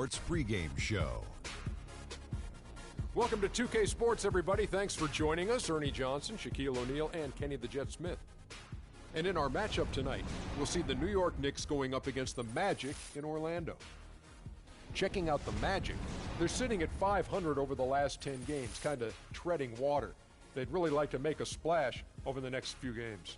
Sports pregame show. Welcome to 2K Sports, everybody. Thanks for joining us. Ernie Johnson, Shaquille O'Neal, and Kenny the Jet Smith. And in our matchup tonight, we'll see the New York Knicks going up against the Magic in Orlando. Checking out the Magic, they're sitting at 500 over the last 10 games, kind of treading water. They'd really like to make a splash over the next few games.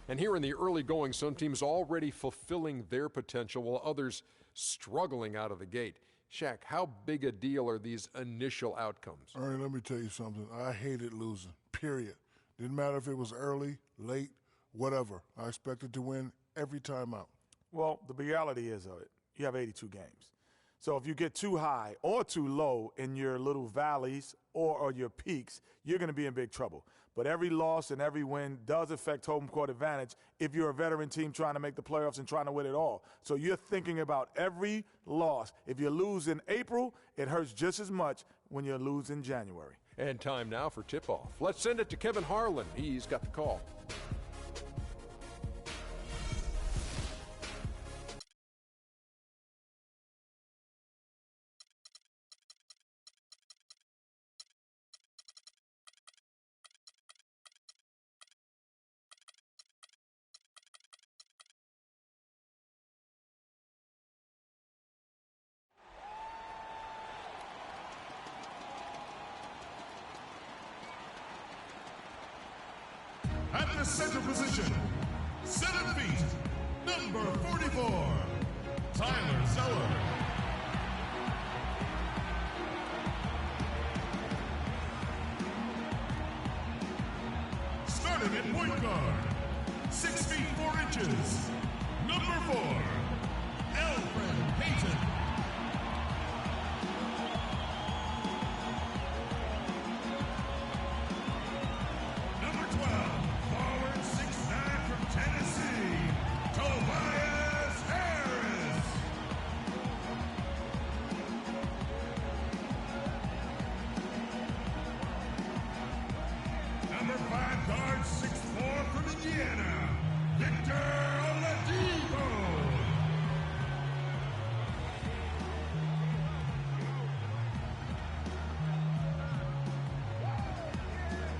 And here in the early going, some teams already fulfilling their potential while others struggling out of the gate. Shaq, how big a deal are these initial outcomes? Ernie, let me tell you something. I hated losing, period. Didn't matter if it was early, late, whatever. I expected to win every time out. Well, the reality is of it, you have 82 games. So if you get too high or too low in your little valleys or your peaks, you're going to be in big trouble. But every loss and every win does affect home court advantage if you're a veteran team trying to make the playoffs and trying to win it all. So you're thinking about every loss. If you lose in April, it hurts just as much when you lose in January. And time now for tip-off. Let's send it to Kevin Harlan. He's got the call. At the center position, 7 feet, number 44, Tyler Zeller. Starting at point guard, 6 feet 4 inches, number 4, Elfrid Payton.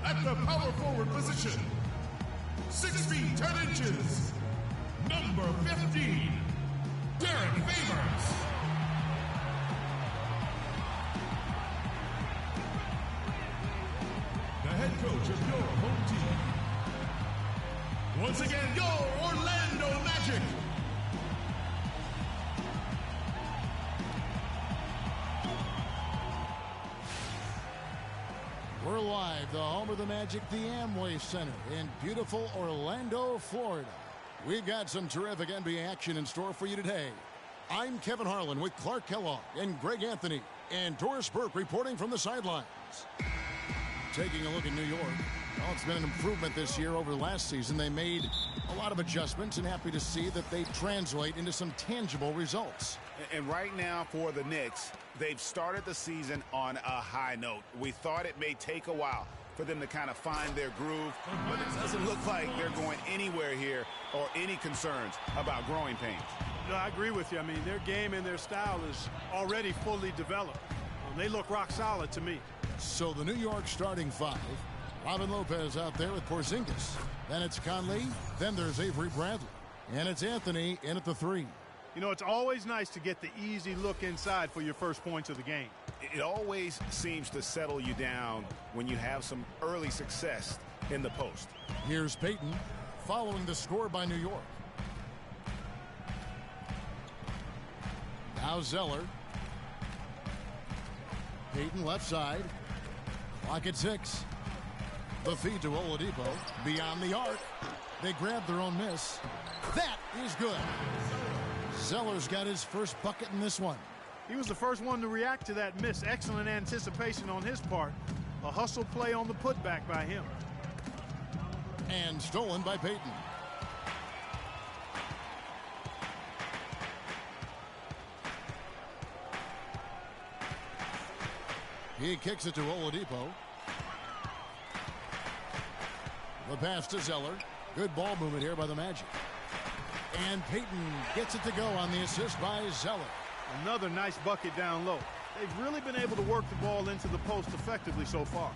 At the power forward position, 6 feet 10 inches, number 15, Derek Favors. The head coach of your home team. Once again, your Orlando Magic. We're live, the home of the Magic, the Amway Center in beautiful Orlando, Florida. We've got some terrific NBA action in store for you today. I'm Kevin Harlan with Clark Kellogg and Greg Anthony and Doris Burke reporting from the sidelines. Taking a look at New York. Well, it's been an improvement this year over last season. They made a lot of adjustments and happy to see that they translate into some tangible results. And right now for the Knicks, they've started the season on a high note. We thought it may take a while for them to kind of find their groove, but it doesn't look like they're going anywhere here or any concerns about growing pains. No, I agree with you. I mean, their game and their style is already fully developed. They look rock solid to me. So the New York starting five, Robin Lopez out there with Porzingis. Then it's Conley. Then there's Avery Bradley. And it's Anthony in at the 3. You know, it's always nice to get the easy look inside for your first points of the game. It always seems to settle you down when you have some early success in the post. Here's Payton following the score by New York. Now Zeller. Payton left side. Clock at 6. The feed to Oladipo. Beyond the arc. They grab their own miss. That is good. Zeller's got his first bucket in this one. He was the first one to react to that miss. Excellent anticipation on his part. A hustle play on the putback by him. And stolen by Payton. He kicks it to Oladipo. The pass to Zeller. Good ball movement here by the Magic. And Payton gets it to go on the assist by Zeller. Another nice bucket down low. They've really been able to work the ball into the post effectively so far.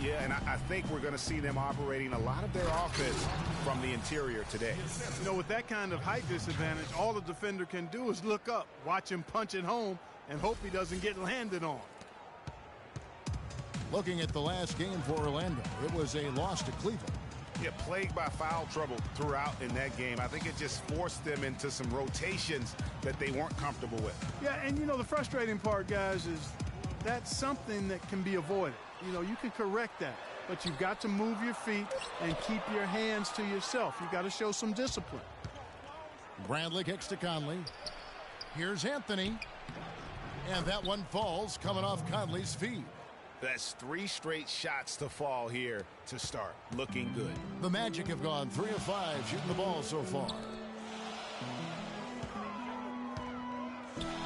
Yeah, and I think we're going to see them operating a lot of their offense from the interior today. You know, with that kind of height disadvantage, all the defender can do is look up, watch him punch it home, and hope he doesn't get landed on. Looking at the last game for Orlando, it was a loss to Cleveland. Yeah, plagued by foul trouble throughout in that game. I think it just forced them into some rotations that they weren't comfortable with. Yeah, and you know, the frustrating part, guys, is that's something that can be avoided. You know, you can correct that, but you've got to move your feet and keep your hands to yourself. You've got to show some discipline. Bradley kicks to Conley. Here's Anthony. And that one falls coming off Conley's feet. That's 3 straight shots to fall here to start. Looking good. The Magic have gone 3 of 5 shooting the ball so far.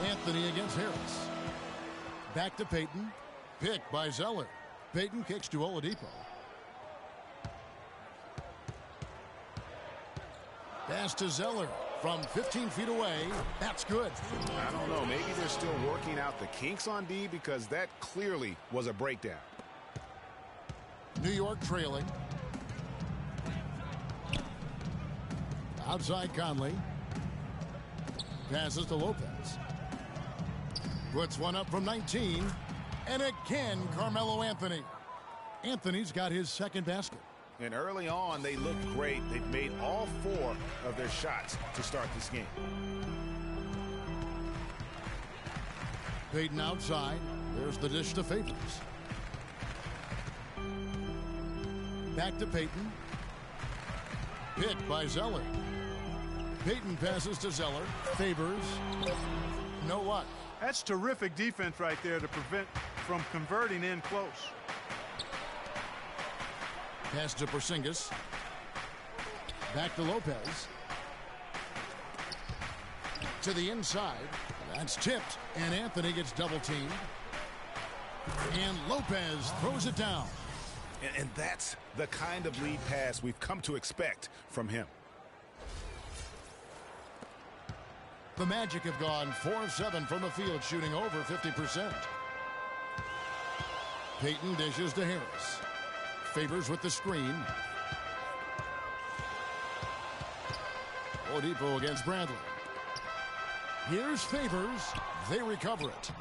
Anthony against Harris. Back to Payton. Picked by Zeller. Payton kicks to Oladipo. Pass to Zeller from 15 feet away. That's good. I don't know. Maybe they're still working out the kinks on D because that clearly was a breakdown. New York trailing. Outside Conley. Passes to Lopez. Puts one up from 19. And again, Carmelo Anthony. Anthony's got his second basket. And early on, they looked great. They've made all 4 of their shots to start this game. Payton outside. There's the dish to Favors. Back to Payton. Picked by Zeller. Payton passes to Zeller. Favors. No what? That's terrific defense right there to prevent from converting in close. Pass to Porzingis. Back to Lopez. To the inside. That's tipped, and Anthony gets double-teamed. And Lopez throws it down. And that's the kind of lead pass we've come to expect from him. The Magic have gone 4 of 7 from the field, shooting over 50%. Payton dishes to Harris. Favors with the screen. Oladipo against Bradley. Here's Favors. They recover it.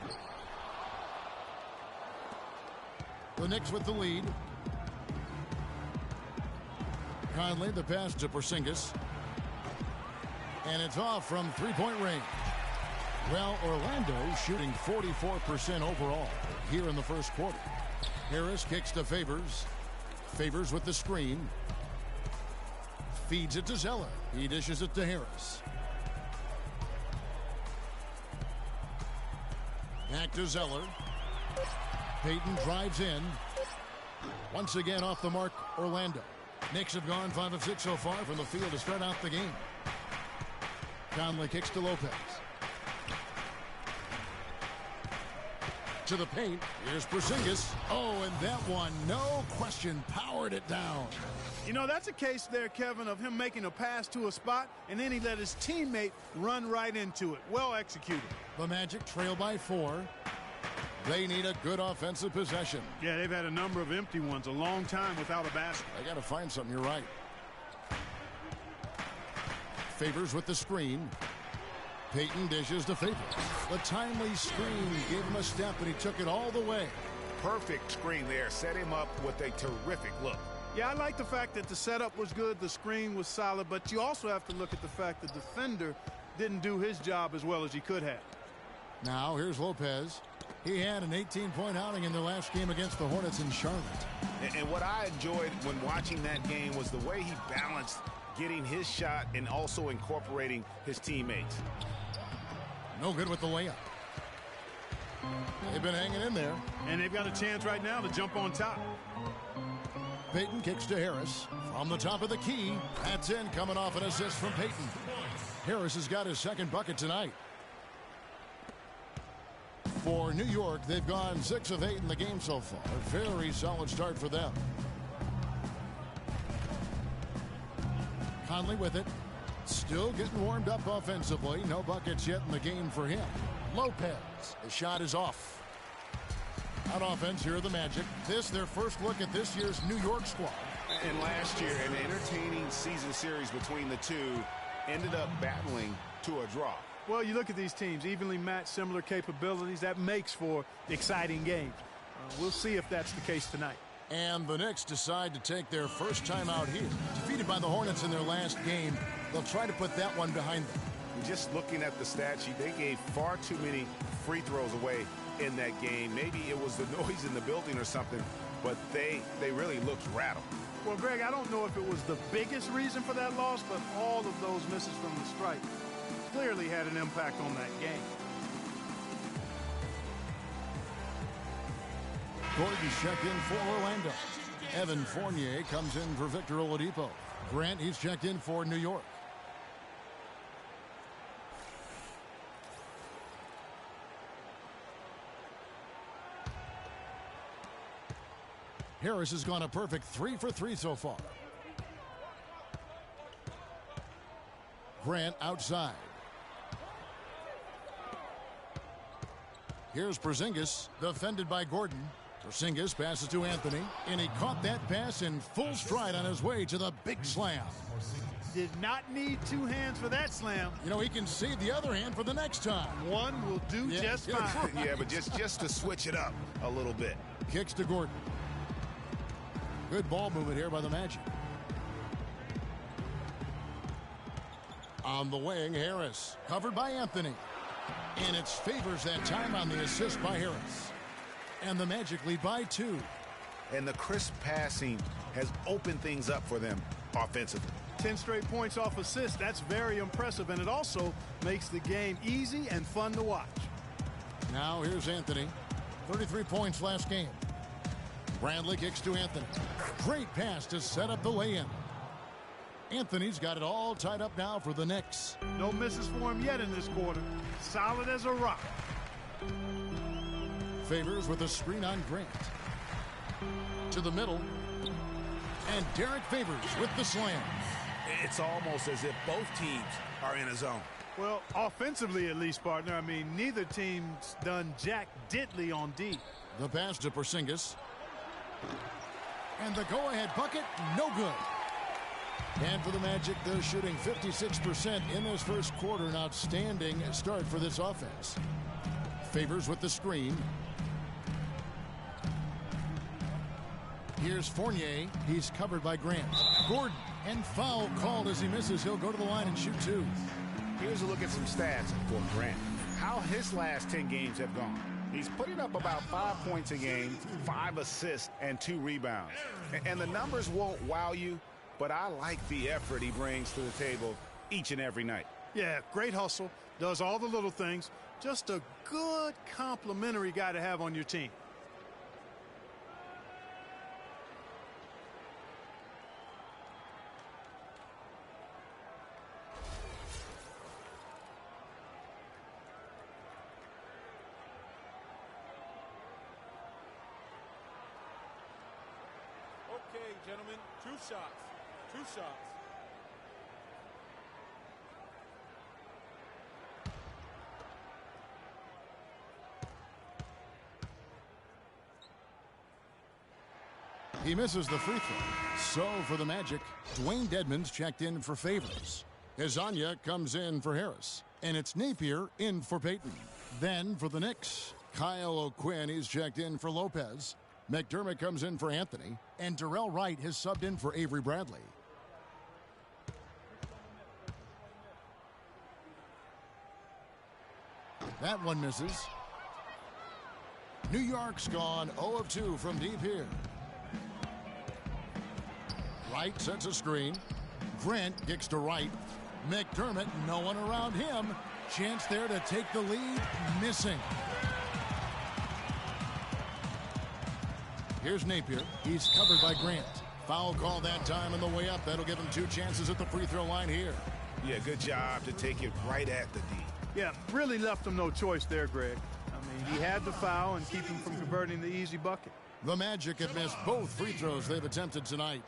The Knicks with the lead. Conley, the pass to Porzingis. And it's off from three-point range. Well, Orlando shooting 44% overall here in the first quarter. Harris kicks to Favors. Favors with the screen. Feeds it to Zeller. He dishes it to Harris. Back to Zeller. Payton drives in. Once again off the mark, Orlando. Knicks have gone 5 of 6 so far from the field to start out the game. Conley kicks to Lopez. To the paint. Here's Porzingis. Oh, and that one, no question, powered it down. You know, that's a case there, Kevin, of him making a pass to a spot, and then he let his teammate run right into it. Well executed. The Magic trail by 4. They need a good offensive possession. Yeah, they've had a number of empty ones, a long time without a basket. They got to find something, you're right. Favors with the screen. Payton dishes to Favors. The timely screen gave him a step, and he took it all the way. Perfect screen there. Set him up with a terrific look. Yeah, I like the fact that the setup was good, the screen was solid, but you also have to look at the fact the defender didn't do his job as well as he could have. Now, here's Lopez. He had an 18-point outing in their last game against the Hornets in Charlotte. And what I enjoyed when watching that game was the way he balanced getting his shot and also incorporating his teammates. No good with the layup. They've been hanging in there. And they've got a chance right now to jump on top. Payton kicks to Harris. From the top of the key. That's in, coming off an assist from Payton. Harris has got his second bucket tonight. For New York, they've gone 6 of 8 in the game so far. Very solid start for them. Conley with it. Still getting warmed up offensively. No buckets yet in the game for him. Lopez. The shot is off. On offense, here are the Magic. This, their first look at this year's New York squad. And last year, an entertaining season series between the two ended up battling to a draw. Well, you look at these teams, evenly matched, similar capabilities. That makes for exciting games. We'll see if that's the case tonight. And the Knicks decide to take their first time out here. Defeated by the Hornets in their last game, they'll try to put that one behind them. Just looking at the stat sheet, they gave far too many free throws away in that game. Maybe it was the noise in the building or something, but they really looked rattled. Well, Greg, I don't know if it was the biggest reason for that loss, but all of those misses from the stripe clearly had an impact on that game. Gordon's checked in for Orlando. Evan Fournier comes in for Victor Oladipo. Grant, he's checked in for New York. Harris has gone a perfect 3 for 3 so far. Grant outside. Here's Porzingis, defended by Gordon. Porzingis passes to Anthony, and he caught that pass in full stride on his way to the big slam. Did not need two hands for that slam. You know, he can save the other hand for the next time. One will do just fine. Yeah, but just to switch it up a little bit. Kicks to Gordon. Good ball movement here by the Magic. On the wing, Harris. Covered by Anthony. And it favors that time on the assist by Harris. And the Magic lead by 2. And the crisp passing has opened things up for them offensively. 10 straight points off assists. That's very impressive, and it also makes the game easy and fun to watch. Now here's Anthony. 33 points last game. Bradley kicks to Anthony. Great pass to set up the lay-in. Anthony's got it all tied up now for the Knicks. No misses for him yet in this quarter. Solid as a rock. Favors with a screen on Grant. To the middle. And Derek Favors with the slam. It's almost as if both teams are in a zone. Well, offensively at least, partner. I mean, neither team's done jack diddly on D. The pass to Porzingis. And the go-ahead bucket, no good. And for the Magic, they're shooting 56% in this first quarter. An outstanding start for this offense. Favors with the screen. Here's Fournier. He's covered by Grant. Gordon, and foul called as he misses. He'll go to the line and shoot 2. Here's a look at some stats for Grant. How his last 10 games have gone. He's putting up about 5 points a game, 5 assists, and 2 rebounds. And the numbers won't wow you, but I like the effort he brings to the table each and every night. Yeah, great hustle, does all the little things. Just a good complimentary guy to have on your team. Okay, gentlemen, 2 shots. 2 shots. He misses the free throw. So for the Magic, Dwayne Dedmon's checked in for Favors. Hezonja comes in for Harris. And it's Napier in for Payton. Then for the Knicks, Kyle O'Quinn is checked in for Lopez. McDermott comes in for Anthony. And Darrell Wright has subbed in for Avery Bradley. That one misses. New York's gone 0 of 2 from deep here. Wright sets a screen. Grant kicks to Wright. McDermott, no one around him. Chance there to take the lead. Missing. Here's Napier. He's covered by Grant. Foul call that time on the way up. That'll give him 2 chances at the free throw line here. Yeah, good job to take it right at the D. Yeah, really left him no choice there, Greg. I mean, he had the foul and keep him from converting the easy bucket. The Magic have missed both free throws they've attempted tonight.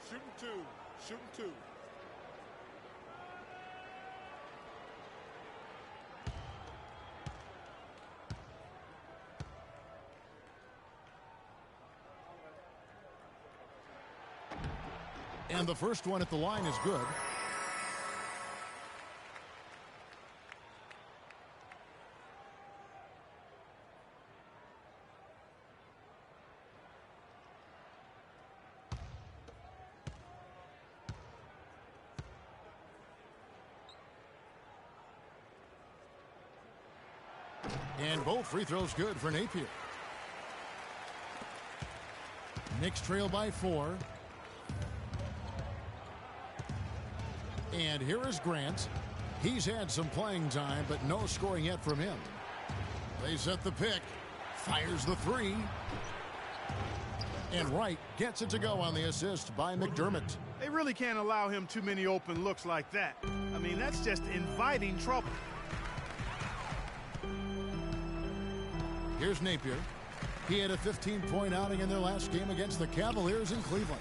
Shooting 2. shooting 2. And the first one at the line is good. And both free throws good for Napier. Knicks trail by 4. And here is Grant. He's had some playing time, but no scoring yet from him. They set the pick. Fires the 3. And Wright gets it to go on the assist by McDermott. They really can't allow him too many open looks like that. I mean, that's just inviting trouble. Here's Napier. He had a 15-point outing in their last game against the Cavaliers in Cleveland.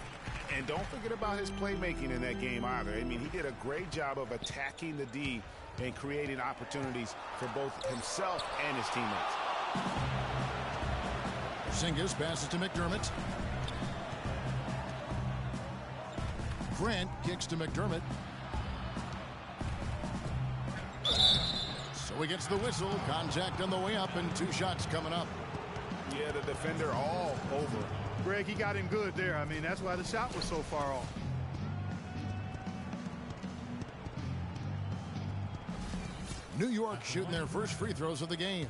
And don't forget about his playmaking in that game either. I mean, he did a great job of attacking the D and creating opportunities for both himself and his teammates. Porzingis passes to McDermott. Grant kicks to McDermott. So he gets the whistle. Contact on the way up and 2 shots coming up. Yeah, the defender all over. Greg, he got him good there. I mean, that's why the shot was so far off. New York shooting their first free throws of the game.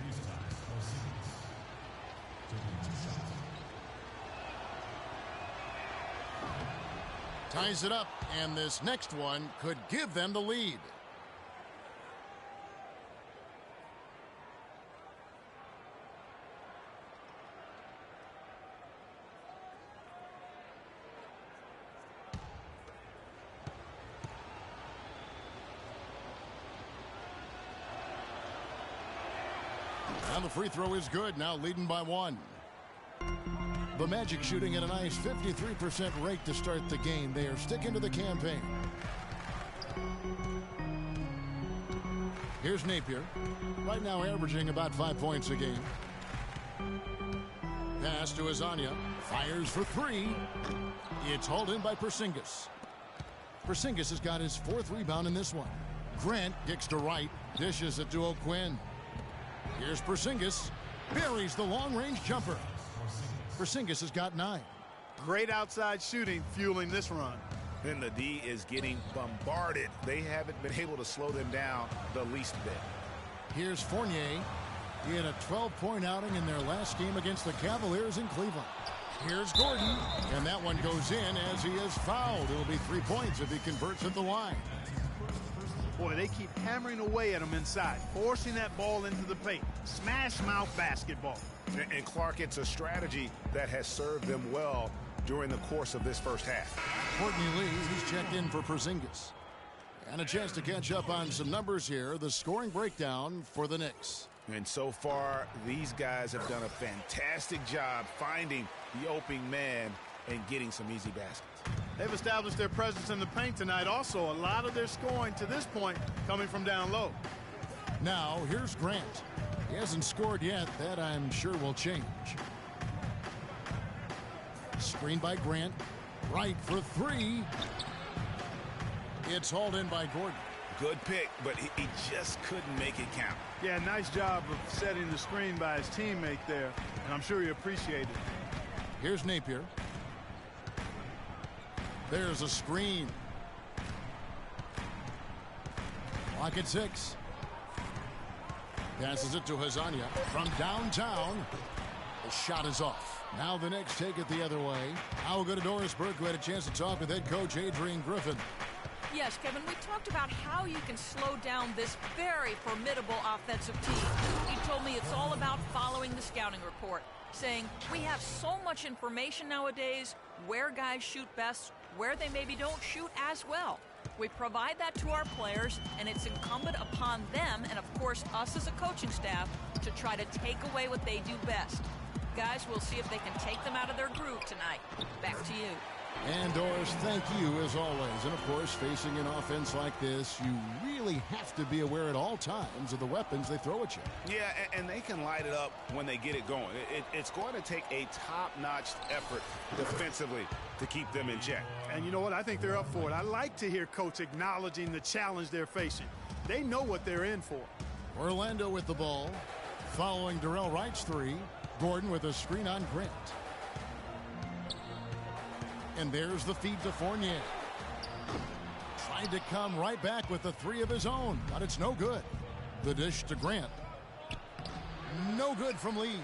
Ties it up, and this next one could give them the lead. And the free throw is good, now leading by 1. The Magic shooting at a nice 53% rate to start the game. They are sticking to the campaign. Here's Napier. Right now averaging about 5 points a game. Pass to Azania. Fires for 3. It's hauled in by Porzingis. Porzingis has got his 4th rebound in this one. Grant kicks to Wright. Dishes it to O'Quinn. Here's Porzingis. Buries the long-range jumper. Porzingis has got 9. Great outside shooting fueling this run. Then the D is getting bombarded. They haven't been able to slow them down the least bit. Here's Fournier. He had a 12-point outing in their last game against the Cavaliers in Cleveland. Here's Gordon, and that one goes in as he is fouled. It'll be 3 points if he converts at the line. Boy, they keep hammering away at him inside, forcing that ball into the paint. Smash mouth basketball. And Clark, it's a strategy that has served them well during the course of this first half. Courtney Lee, he's checked in for Porzingis. And a chance to catch up on some numbers here. The scoring breakdown for the Knicks. And so far, these guys have done a fantastic job finding the opening man and getting some easy baskets. They've established their presence in the paint tonight. Also, a lot of their scoring to this point coming from down low. Now, here's Grant. He hasn't scored yet. That, I'm sure, will change. Screen by Grant. Right for 3. It's hauled in by Gordon. Good pick, but he just couldn't make it count. Yeah, nice job of setting the screen by his teammate there, and I'm sure he appreciated it. Here's Napier. There's a screen. Clock at 6. Passes it to Hazania from downtown. The shot is off. Now the Knicks take it the other way. Now we'll go to Doris Burke, who had a chance to talk with head coach Adrian Griffin. Yes, Kevin, we talked about how you can slow down this very formidable offensive team. He told me it's all about following the scouting report, saying we have so much information nowadays, where guys shoot best, where they maybe don't shoot as well. We provide that to our players, and it's incumbent upon them, and of course us as a coaching staff, to try to take away what they do best. Guys, we'll see if they can take them out of their groove tonight. Back to you. And Doris, thank you as always. And of course, facing an offense like this, you really have to be aware at all times of the weapons they throw at you. Yeah, and they can light it up when they get it going. It's going to take a top-notch effort defensively to keep them in check. And you know what? I think they're up for it. I like to hear Coach acknowledging the challenge they're facing. They know what they're in for. Orlando with the ball. Following Darrell Wright's three. Gordon with a screen on Grant. And there's the feed to Fournier. Tried to come right back with the three of his own, but it's no good. The dish to Grant. No good from Lee.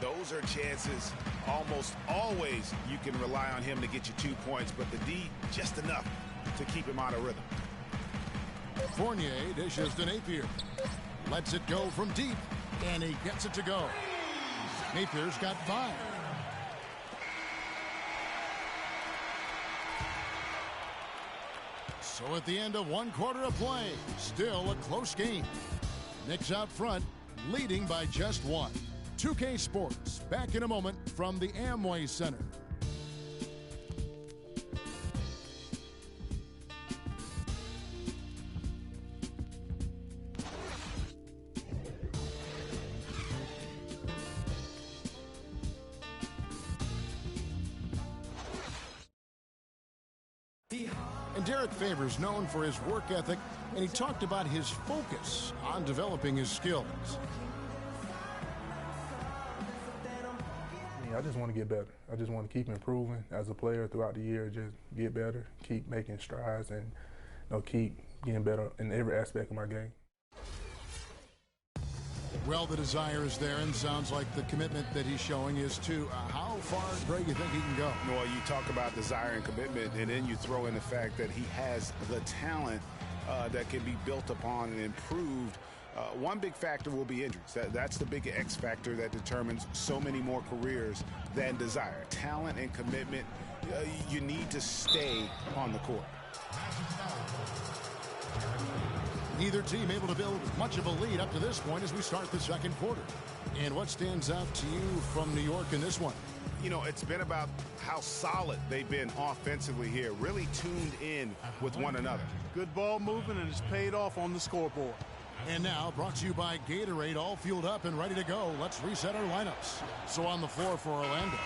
Those are chances almost always you can rely on him to get you 2 points, but the D just enough to keep him out of rhythm. Fournier dishes to Napier. Lets it go from deep, and he gets it to go. Napier's got 5. So at the end of 1 quarter of play, still a close game. Knicks out front, leading by just 1. 2K Sports, back in a moment from the Amway Center. And Derek Favors known for his work ethic, and he talked about his focus on developing his skills. I just want to get better. I just want to keep improving as a player throughout the year, just get better, keep making strides, and keep getting better in every aspect of my game. Well, the desire is there, and sounds like the commitment that he's showing is to how far, Greg, you think he can go? Well, you talk about desire and commitment, and then you throw in the fact that he has the talent that can be built upon and improved. One big factor will be injuries. That's the big X factor that determines so many more careers than desire. Talent and commitment, you need to stay on the court. Neither team able to build much of a lead up to this point as we start the second quarter. And what stands out to you from New York in this one? You know, it's been about how solid they've been offensively here, really tuned in with one another. Good ball movement, and it's paid off on the scoreboard. And now, brought to you by Gatorade, all fueled up and ready to go. Let's reset our lineups. So on the floor for Orlando,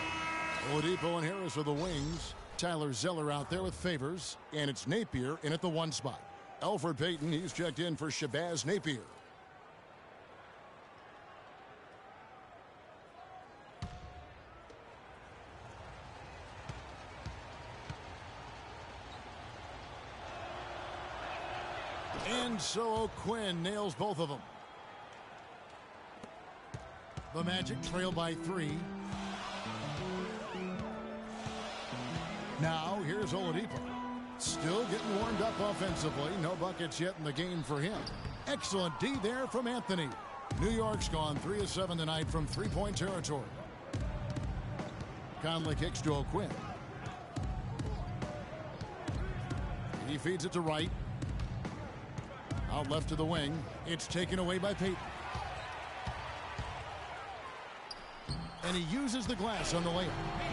Oladipo and Harris are the wings. Tyler Zeller out there with Favors, and it's Napier in at the 1 spot. Elfrid Payton, he's checked in for Shabazz Napier. And so O'Quinn nails both of them. The Magic trail by 3. Now here's Oladipo. Still getting warmed up offensively. No buckets yet in the game for him. Excellent D there from Anthony. New York's gone 3 of 7 tonight from three-point territory. Conley kicks to O'Quinn. He feeds it to Wright. Out left to the wing. It's taken away by Payton. And he uses the glass on the layup.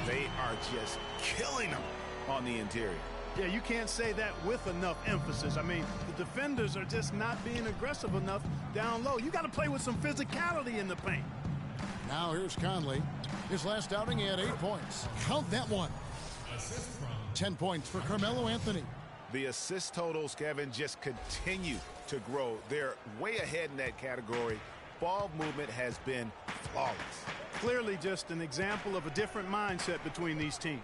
They are just killing them on the interior. Yeah, you can't say that with enough emphasis. I mean, the defenders are just not being aggressive enough down low. You got to play with some physicality in the paint. Now here's Conley. His last outing, he had 8 points. Count that one. 10 points for Carmelo Anthony. The assist totals, Kevin, just continue to grow. They're way ahead in that category. Ball movement has been flawless. Clearly just an example of a different mindset between these teams.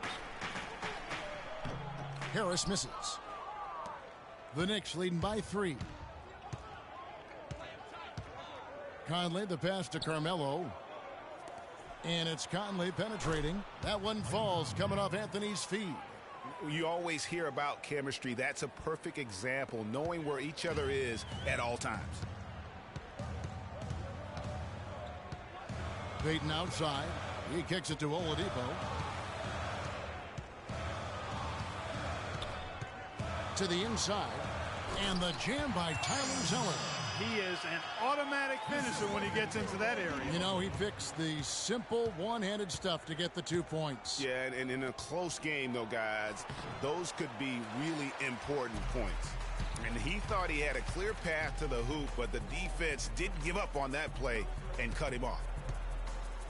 Harris misses. The Knicks leading by 3. Conley, the pass to Carmelo. And it's Conley penetrating. That one falls coming off Anthony's feet. You always hear about chemistry. That's a perfect example, knowing where each other is at all times. Payton outside. He kicks it to Oladipo. To the inside. And the jam by Tyler Zeller. He is an automatic finisher when he gets into that area. You know, he fixed the simple one-handed stuff to get the 2 points. Yeah, and in a close game, though, guys, those could be really important points. And he thought he had a clear path to the hoop, but the defense didn't give up on that play and cut him off.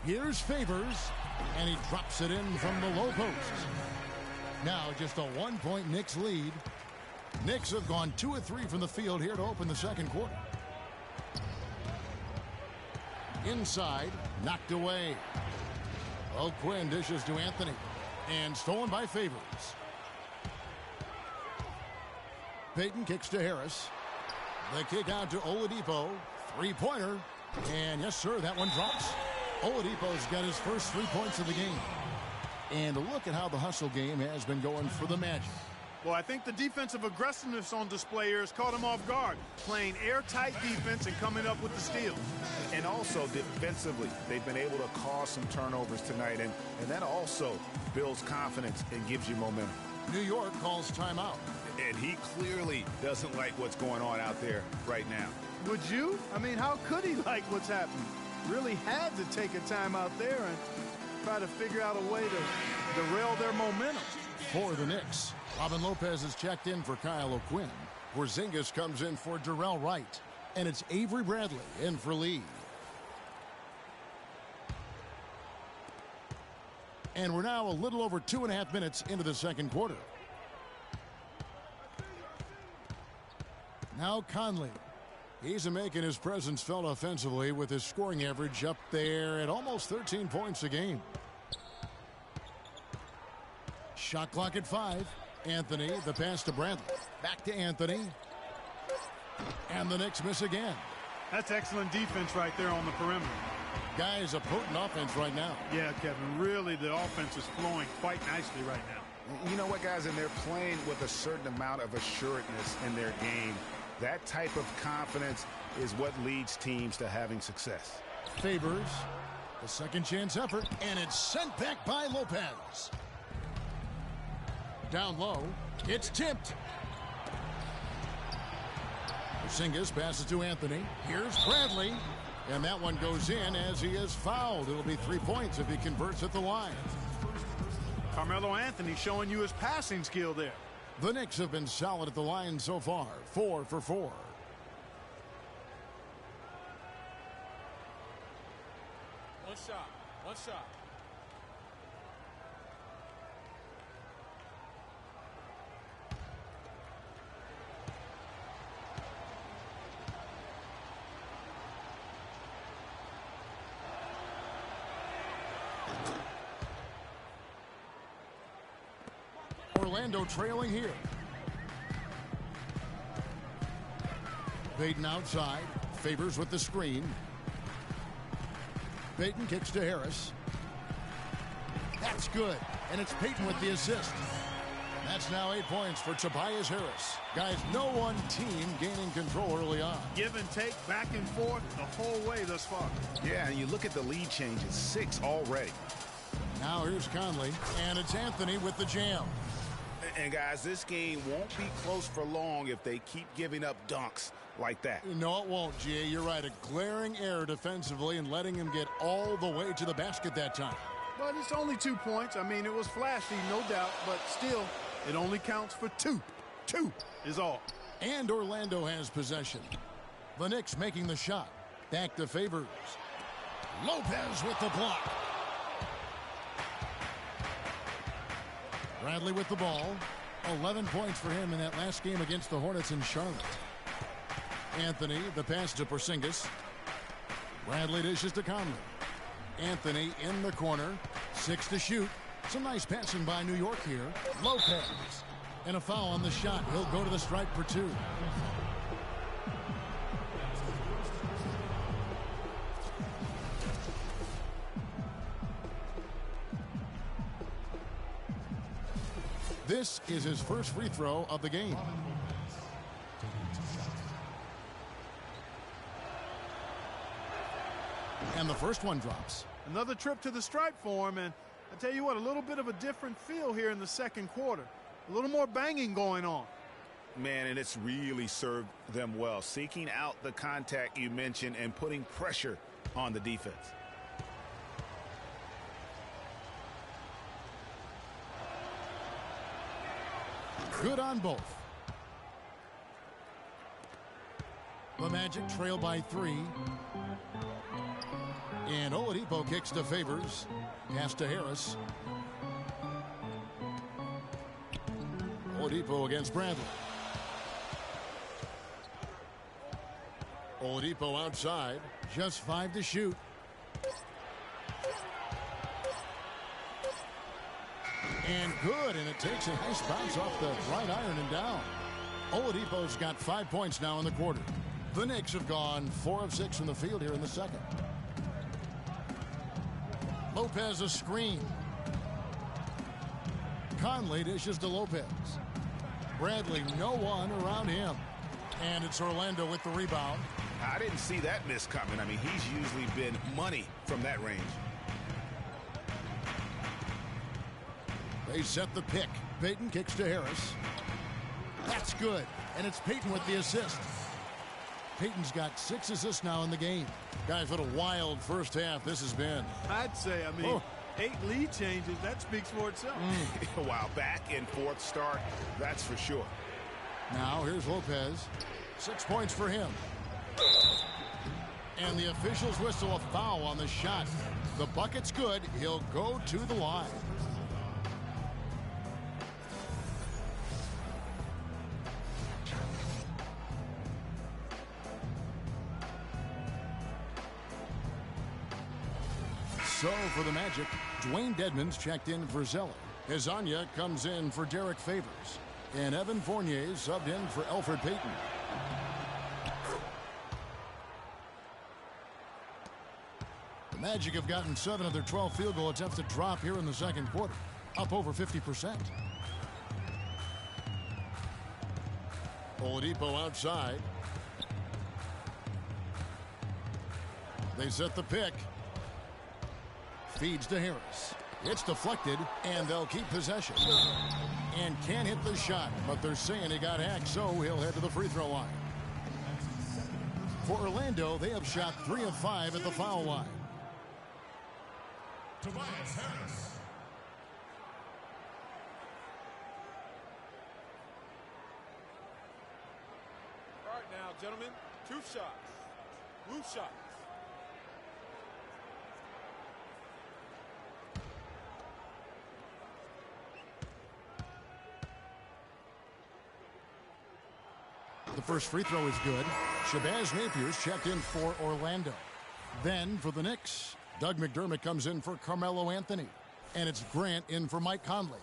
Here's Favors, and he drops it in from the low post. Now just a 1-point Knicks lead. Knicks have gone 2 of 3 from the field here to open the second quarter. Inside, knocked away. Quinn dishes to Anthony, and stolen by Favors. Payton kicks to Harris. The kick out to Oladipo. Three-pointer. And yes, sir, that one drops. Oladipo's got his first 3 points of the game. And look at how the hustle game has been going for the Magic. Well, I think the defensive aggressiveness on display here has caught him off guard, playing airtight defense and coming up with the steal. And also defensively, they've been able to cause some turnovers tonight, and that also builds confidence and gives you momentum. New York calls timeout. And he clearly doesn't like what's going on out there right now. Would you? I mean, how could he like what's happening? Really had to take a time out there and try to figure out a way to derail their momentum. For the Knicks, Robin Lopez has checked in for Kyle O'Quinn. Porzingis comes in for Darrell Wright. And it's Avery Bradley in for Lee. And we're now a little over 2.5 minutes into the second quarter. Now Conley. He's making his presence felt offensively with his scoring average up there at almost 13 points a game. Shot clock at 5. Anthony, the pass to Bradley. Back to Anthony. And the Knicks miss again. That's excellent defense right there on the perimeter. Guys, a potent offense right now. Yeah, Kevin, really the offense is flowing quite nicely right now. You know what, guys, and they're playing with a certain amount of assuredness in their game. That type of confidence is what leads teams to having success. Favors, the second chance effort, and it's sent back by Lopez. Down low, it's tipped. Porzingis passes to Anthony. Here's Bradley, and that one goes in as he is fouled. It'll be 3 points if he converts at the line. Carmelo Anthony showing you his passing skill there. The Knicks have been solid at the line so far, 4 for 4. One shot. Orlando trailing here. Payton outside. Favors with the screen. Payton kicks to Harris. That's good. And it's Payton with the assist. That's now 8 points for Tobias Harris. Guys, no one team gaining control early on. Give and take, back and forth, the whole way thus far. Yeah, and you look at the lead changes, 6 already. Now here's Conley, and it's Anthony with the jam. And guys, this game won't be close for long if they keep giving up dunks like that. No, it won't, Jay. You're right. A glaring error defensively and letting him get all the way to the basket that time. But it's only 2 points. I mean, it was flashy, no doubt, but still, it only counts for 2. 2 is all. And Orlando has possession. The Knicks making the shot. Back to Favors. Lopez with the block. Bradley with the ball. 11 points for him in that last game against the Hornets in Charlotte. Anthony, the pass to Porzingis. Bradley dishes to Conley. Anthony in the corner. 6 to shoot. Some nice passing by New York here. Lopez. And a foul on the shot. He'll go to the stripe for 2. This is his first free throw of the game. And the first one drops. Another trip to the stripe for him, and I tell you what, a little bit of a different feel here in the second quarter. A little more banging going on. Man, and it's really served them well. Seeking out the contact you mentioned and putting pressure on the defense. Good on both. The Magic trail by 3. And Oladipo kicks to Favors. Pass to Harris. Oladipo against Bradley. Oladipo outside. Just 5 to shoot. And good, and it takes a nice bounce off the right iron and down. Oladipo's got 5 points now in the quarter. The Knicks have gone 4 of 6 from the field here in the second. Lopez a screen. Conley dishes to Lopez. Bradley, no one around him. And it's Orlando with the rebound. I didn't see that miss coming. I mean, he's usually been money from that range. They set the pick. Payton kicks to Harris. That's good. And it's Payton with the assist. Payton's got 6 assists now in the game. Guys, what a wild first half this has been. I'd say, 8 lead changes. That speaks for itself. Wow, back and forth start, that's for sure. Now here's Lopez. 6 points for him. And the officials whistle a foul on the shot. The bucket's good. He'll go to the line. So for the Magic, Dwayne Dedmon's checked in for Zeller. Hezonja comes in for Derek Favors. And Evan Fournier subbed in for Elfrid Payton. The Magic have gotten 7 of their 12 field goal attempts to drop here in the second quarter, up over 50%. Oladipo outside. They set the pick. Feeds to Harris. It's deflected, and they'll keep possession. And can't hit the shot, but they're saying he got hacked, so he'll head to the free throw line. For Orlando, they have shot 3 of 5 at the foul line. Tobias Harris. All right now, gentlemen, 2 shots. Blue shots. The first free throw is good. Shabazz Napier's checked in for Orlando. Then for the Knicks, Doug McDermott comes in for Carmelo Anthony. And it's Grant in for Mike Conley.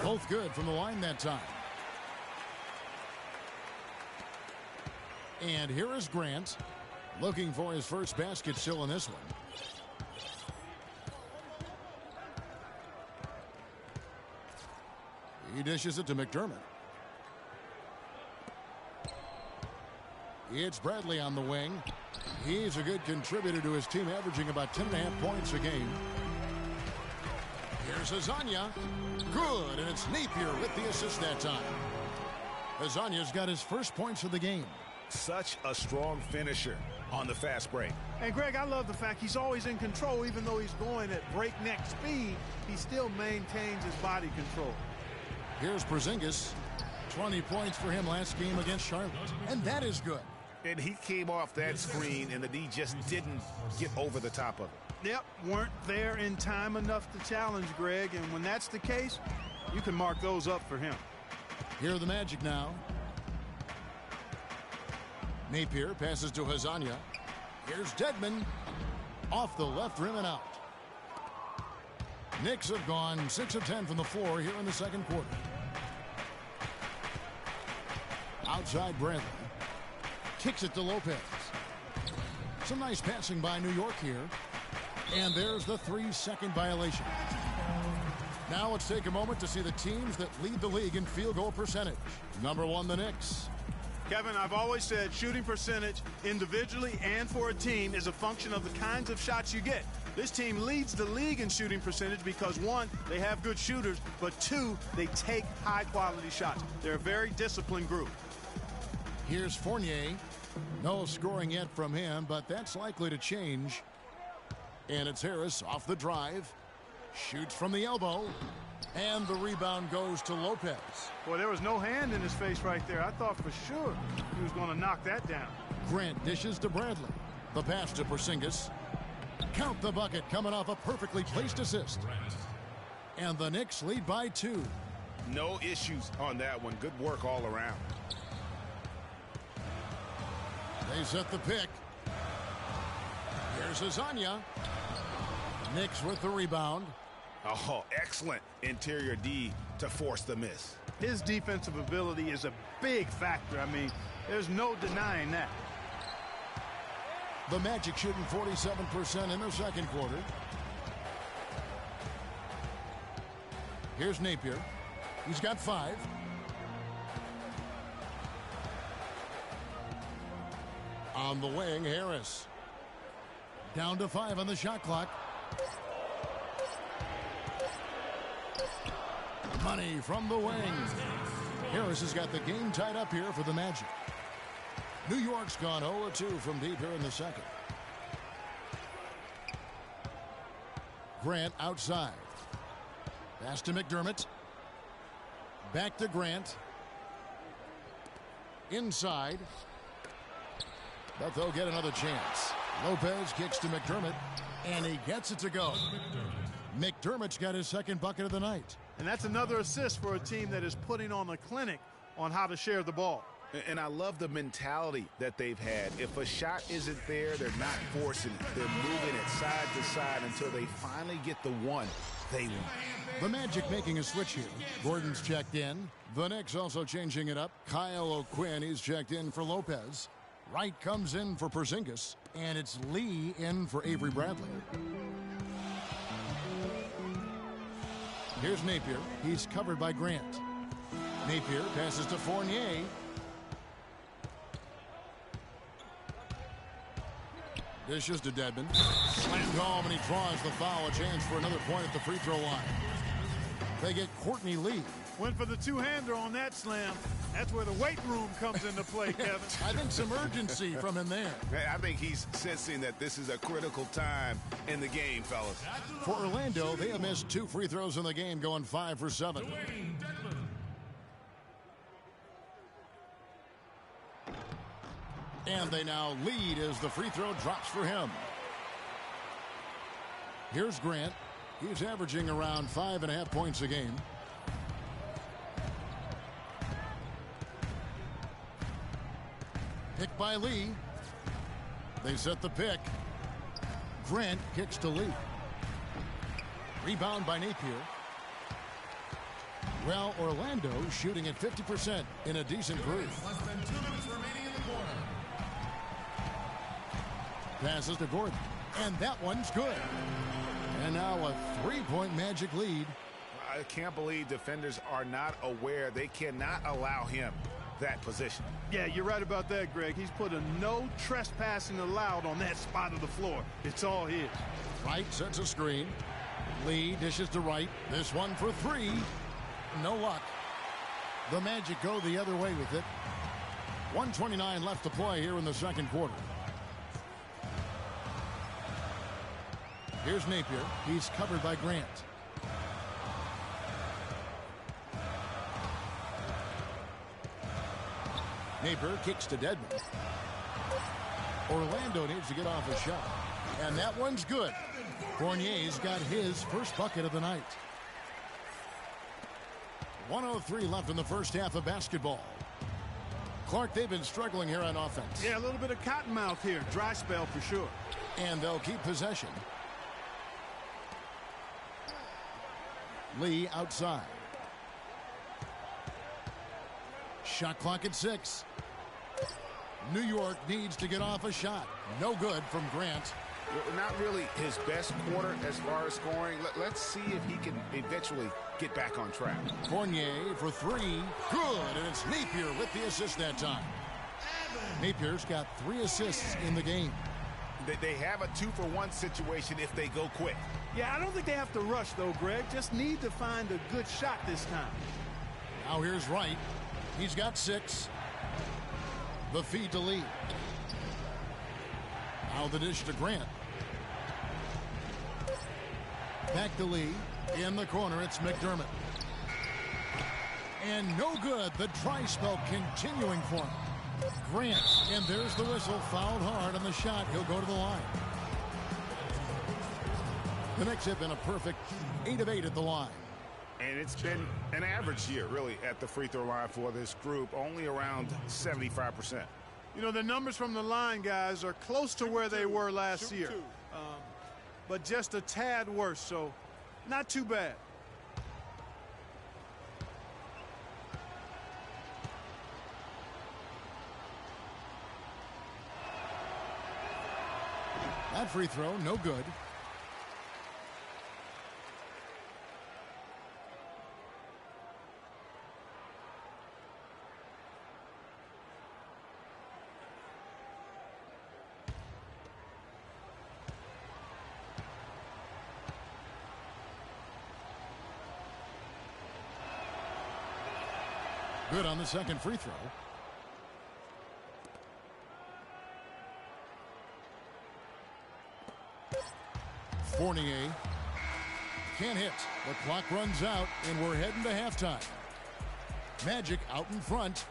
Both good from the line that time. And here is Grant, looking for his first basket still in this one. He dishes it to McDermott. It's Bradley on the wing. He's a good contributor to his team, averaging about 10.5 points a game. Here's Hezonja. Good, and it's Napier with the assist that time. Hezonja's got his first points of the game. Such a strong finisher on the fast break. And Greg, I love the fact he's always in control. Even though he's going at breakneck speed, he still maintains his body control. Here's Porzingis. 20 points for him last game against Charlotte. And that is good. And he came off that screen, and the D just didn't get over the top of it. Yep, weren't there in time enough to challenge Greg. And when that's the case, you can mark those up for him. Here are the Magic now. Napier passes to Hezonja. Here's Dedmon. Off the left rim and out. Knicks have gone 6 of 10 from the floor here in the second quarter. Outside Bradley. Kicks it to Lopez. Some nice passing by New York here. And there's the 3-second violation. Now let's take a moment to see the teams that lead the league in field goal percentage. Number 1, the Knicks. Kevin, I've always said shooting percentage individually and for a team is a function of the kinds of shots you get. This team leads the league in shooting percentage because, one, they have good shooters, but two, they take high-quality shots. They're a very disciplined group. Here's Fournier. No scoring yet from him, but that's likely to change. And it's Harris off the drive. Shoots from the elbow. And the rebound goes to Lopez. Boy, there was no hand in his face right there. I thought for sure he was going to knock that down. Grant dishes to Bradley. The pass to Porzingis. Count the bucket coming off a perfectly placed assist. And the Knicks lead by 2. No issues on that one. Good work all around. They set the pick. Here's Azania. Knicks with the rebound. Oh, excellent interior D to force the miss. His defensive ability is a big factor. I mean, there's no denying that. The Magic shooting 47% in the second quarter. Here's Napier. He's got 5. On the wing, Harris. Down to 5 on the shot clock. Money from the wing. Harris has got the game tied up here for the Magic. New York's gone 0-2 from deep here in the second. Grant outside. Pass to McDermott. Back to Grant. Inside. But they'll get another chance. Lopez kicks to McDermott. And he gets it to go. McDermott's got his second bucket of the night. And that's another assist for a team that is putting on a clinic on how to share the ball. And I love the mentality that they've had. If a shot isn't there, they're not forcing it. They're moving it side to side until they finally get the one they want. The Magic making a switch here. Gordon's checked in. The Knicks also changing it up. Kyle O'Quinn, he's checked in for Lopez. Wright comes in for Porzingis. And it's Lee in for Avery Bradley. Here's Napier. He's covered by Grant. Napier passes to Fournier. Dishes to Dedmon. Slammed home, and he draws the foul. A chance for another point at the free throw line. They get Courtney Lee. Went for the two-hander on that slam. That's where the weight room comes into play, Kevin. I think some urgency from him there. I think he's sensing that this is a critical time in the game, fellas. For Orlando, they have missed 2 free throws in the game, going 5 for 7. And they now lead as the free throw drops for him. Here's Grant. He's averaging around 5.5 points a game. Pick by Lee. They set the pick. Grant kicks to Lee. Rebound by Napier. Well, Orlando shooting at 50% in a decent groove. Less than 2 minutes remaining in the quarter. Passes to Gordon. And that one's good. And now a 3-point Magic lead. I can't believe defenders are not aware. They cannot allow him that position. Yeah, you're right about that, Greg. He's put a no trespassing allowed on that spot of the floor. It's all his. Wright sets a screen. Lee dishes to Wright. This one for 3. No luck. The Magic go the other way with it. 1:29 left to play here in the second quarter. Here's Napier. He's covered by Grant. Napier kicks to Dedmon. Orlando needs to get off a shot. And that one's good. Fournier's got his first bucket of the night. 1:03 left in the first half of basketball. Clark, they've been struggling here on offense. Yeah, a little bit of cottonmouth here. Dry spell for sure. And they'll keep possession. Lee outside. Shot clock at 6. New York needs to get off a shot. No good from Grant. Well, not really his best quarter as far as scoring. Let's see if he can eventually get back on track. Fournier for 3. Good, and it's Napier with the assist that time. Napier's got 3 assists in the game. They have a 2-for-1 situation if they go quick. Yeah, I don't think they have to rush, though, Greg. Just need to find a good shot this time. Now here's Wright. He's got 6. The feed to Lee. Now the dish to Grant. Back to Lee. In the corner, it's McDermott. And no good. The dry spell continuing for him. Grant, and there's the whistle. Fouled hard on the shot. He'll go to the line. The Knicks have been a perfect 8 of 8 at the line. And it's been an average year, really, at the free throw line for this group, only around 75%. You know, the numbers from the line, guys, are close to where they were last year. But just a tad worse, so not too bad. That free throw, no good. Good on the second free throw. Fournier can't hit. The clock runs out, and we're heading to halftime. Magic out in front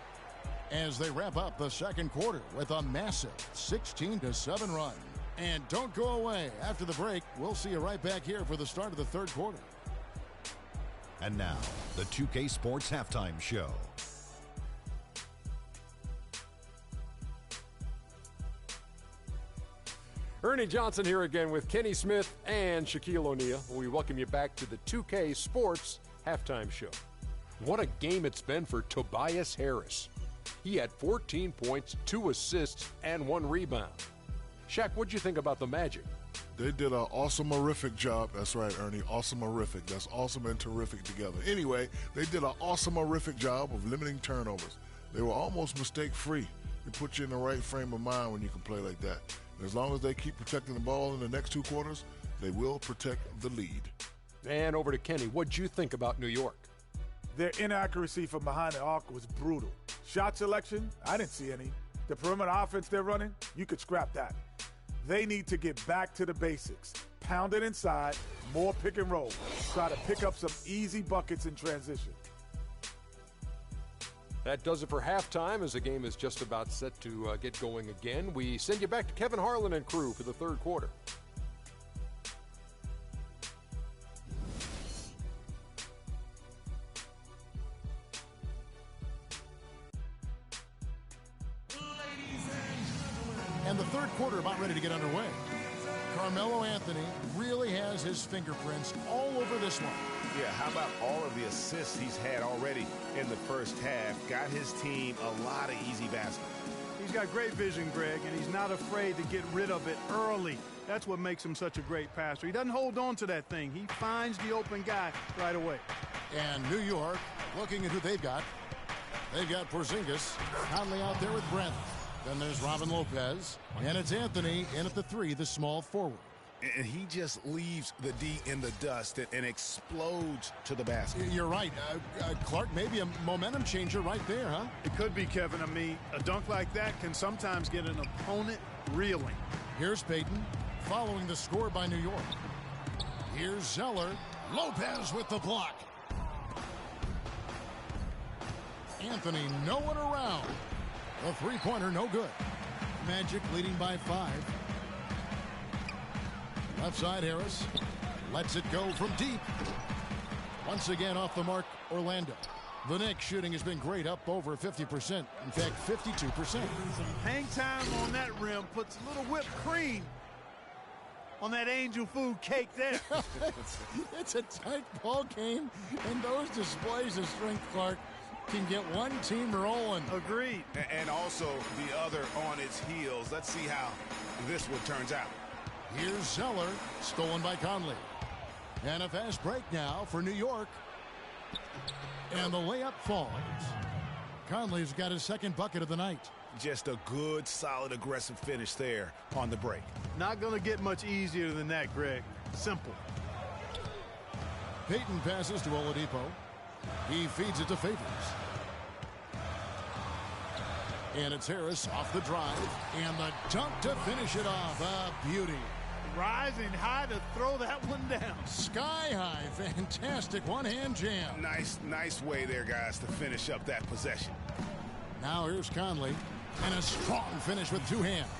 as they wrap up the second quarter with a massive 16-7 run. And don't go away. After the break, we'll see you right back here for the start of the third quarter. And now, the 2K Sports Halftime Show. Ernie Johnson here again with Kenny Smith and Shaquille O'Neal. We welcome you back to the 2K Sports Halftime Show. What a game it's been for Tobias Harris. He had 14 points, 2 assists, and 1 rebound. Shaq, what'd you think about the Magic? They did an awesome-orific job. That's right, Ernie. Awesome-orific. That's awesome and terrific together. Anyway, they did an awesome-orific job of limiting turnovers. They were almost mistake-free. It puts you in the right frame of mind when you can play like that. And as long as they keep protecting the ball in the next 2 quarters, they will protect the lead. And over to Kenny. What'd you think about New York? Their inaccuracy from behind the arc was brutal. Shot selection, I didn't see any. The perimeter offense they're running, you could scrap that. They need to get back to the basics. Pound it inside, more pick and roll. Try to pick up some easy buckets in transition. That does it for halftime as the game is just about set to get going again. We send you back to Kevin Harlan and crew for the third quarter. And the third quarter about ready to get underway. Carmelo Anthony really has his fingerprints all over this one. Yeah, how about all of the assists he's had already in the first half? Got his team a lot of easy baskets. He's got great vision, Greg, and he's not afraid to get rid of it early. That's what makes him such a great passer. He doesn't hold on to that thing. He finds the open guy right away. And New York, looking at who they've got. They've got Porzingis, Conley out there with Brent. Then there's Robin Lopez, and it's Anthony in at the 3, the small forward. And he just leaves the D in the dust and explodes to the basket. You're right. Clark, maybe a momentum changer right there, huh? It could be, Kevin. I mean, a dunk like that can sometimes get an opponent reeling. Here's Payton, following the score by New York. Here's Zeller. Lopez with the block. Anthony, no one around. The three-pointer, no good. Magic leading by 5. Left side, Harris lets it go from deep. Once again off the mark, Orlando. The Knicks shooting has been great, up over 50%. In fact, 52%. Some hang time on that rim puts a little whipped cream on that angel food cake there. It's a tight ball game, and those displays of strength, Clark, can get one team rolling. Agreed. And also the other on its heels. Let's see how this one turns out. Here's Zeller, stolen by Conley. And a fast break now for New York. And the layup falls. Conley's got his second bucket of the night. Just a good, solid, aggressive finish there on the break. Not going to get much easier than that, Greg. Simple. Payton passes to Oladipo. He feeds it to Favors. And it's Harris off the drive. And the dunk to finish it off. A beauty. Rising high to throw that one down. Sky high. Fantastic one-hand jam. Nice way there, guys, to finish up that possession. Now here's Conley. And a strong finish with two hands.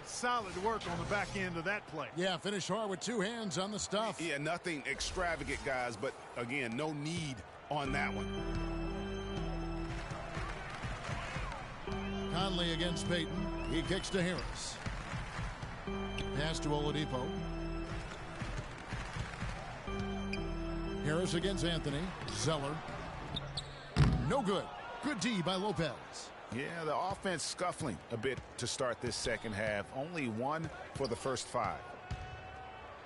Solid work on the back end of that play. Yeah, finish hard with two hands on the stuff. Yeah, nothing extravagant, guys, but again, no need on that one. Conley against Payton. He kicks to Harris. Pass to Oladipo. Harris against Anthony. Zeller. No good. Good D by Lopez. Yeah, the offense scuffling a bit to start this second half. Only one for the first 5.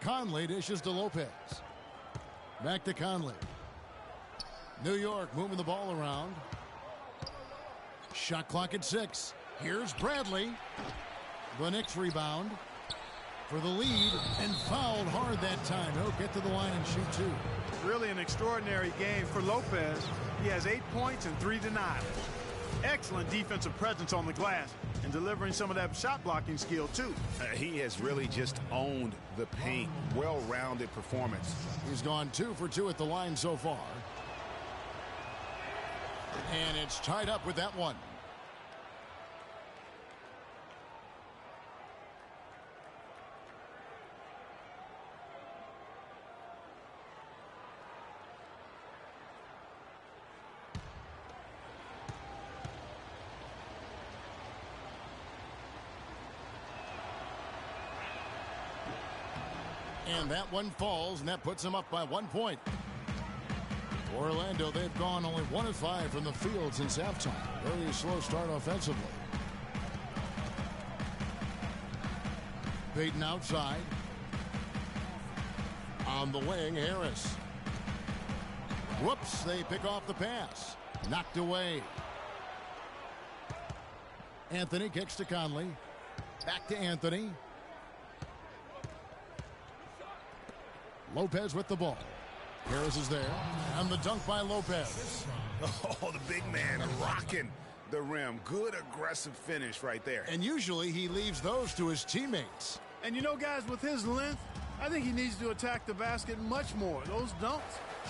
Conley dishes to Lopez. Back to Conley. New York moving the ball around. Shot clock at 6. Here's Bradley. The Knicks rebound for the lead and fouled hard that time. He'll get to the line and shoot 2. Really an extraordinary game for Lopez. He has 8 points and 3 denials. Excellent defensive presence on the glass and delivering some of that shot blocking skill too. He has really just owned the paint. Well-rounded performance. He's gone 2 for 2 at the line so far. And it's tied up with that one. And that one falls, and that puts them up by 1 point. Orlando, they've gone only 1 of 5 from the field since halftime. Very slow start offensively. Payton outside. On the wing, Harris. Whoops, they pick off the pass. Knocked away. Anthony kicks to Conley. Back to Anthony. Lopez with the ball. Harris is there. And the dunk by Lopez. Oh, the big man rocking the rim. Good aggressive finish right there. And usually he leaves those to his teammates. And you know, guys, with his length, I think he needs to attack the basket much more. Those dunks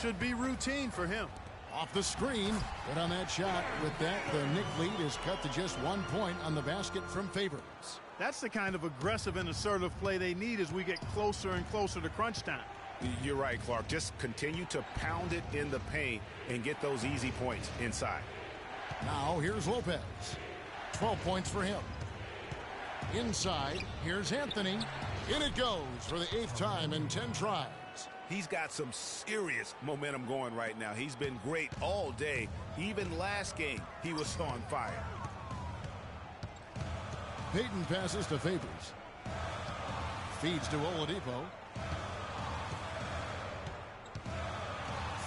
should be routine for him. Off the screen. But on that shot, with that, the Knicks lead is cut to just 1 point on the basket from Favors. That's the kind of aggressive and assertive play they need as we get closer and closer to crunch time. You're right, Clark. Just continue to pound it in the paint and get those easy points inside. Now here's Lopez. 12 points for him. Inside, here's Anthony. In it goes for the 8th time in 10 tries. He's got some serious momentum going right now. He's been great all day. Even last game, he was on fire. Payton passes to Favors. Feeds to Oladipo.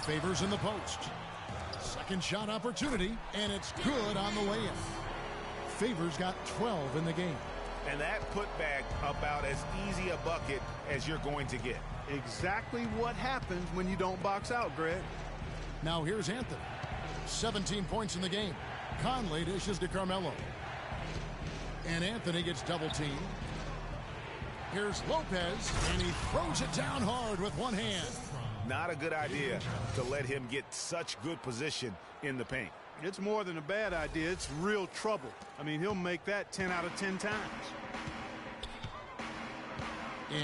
Favors in the post. Second shot opportunity, and it's good on the way in. Favors got 12 in the game. And that putback about as easy a bucket as you're going to get. Exactly what happens when you don't box out, Greg. Now here's Anthony. 17 points in the game. Conley dishes to Carmelo. And Anthony gets double teamed. Here's Lopez, and he throws it down hard with one hand. Not a good idea to let him get such good position in the paint. It's more than a bad idea. It's real trouble. I mean, he'll make that 10 out of 10 times.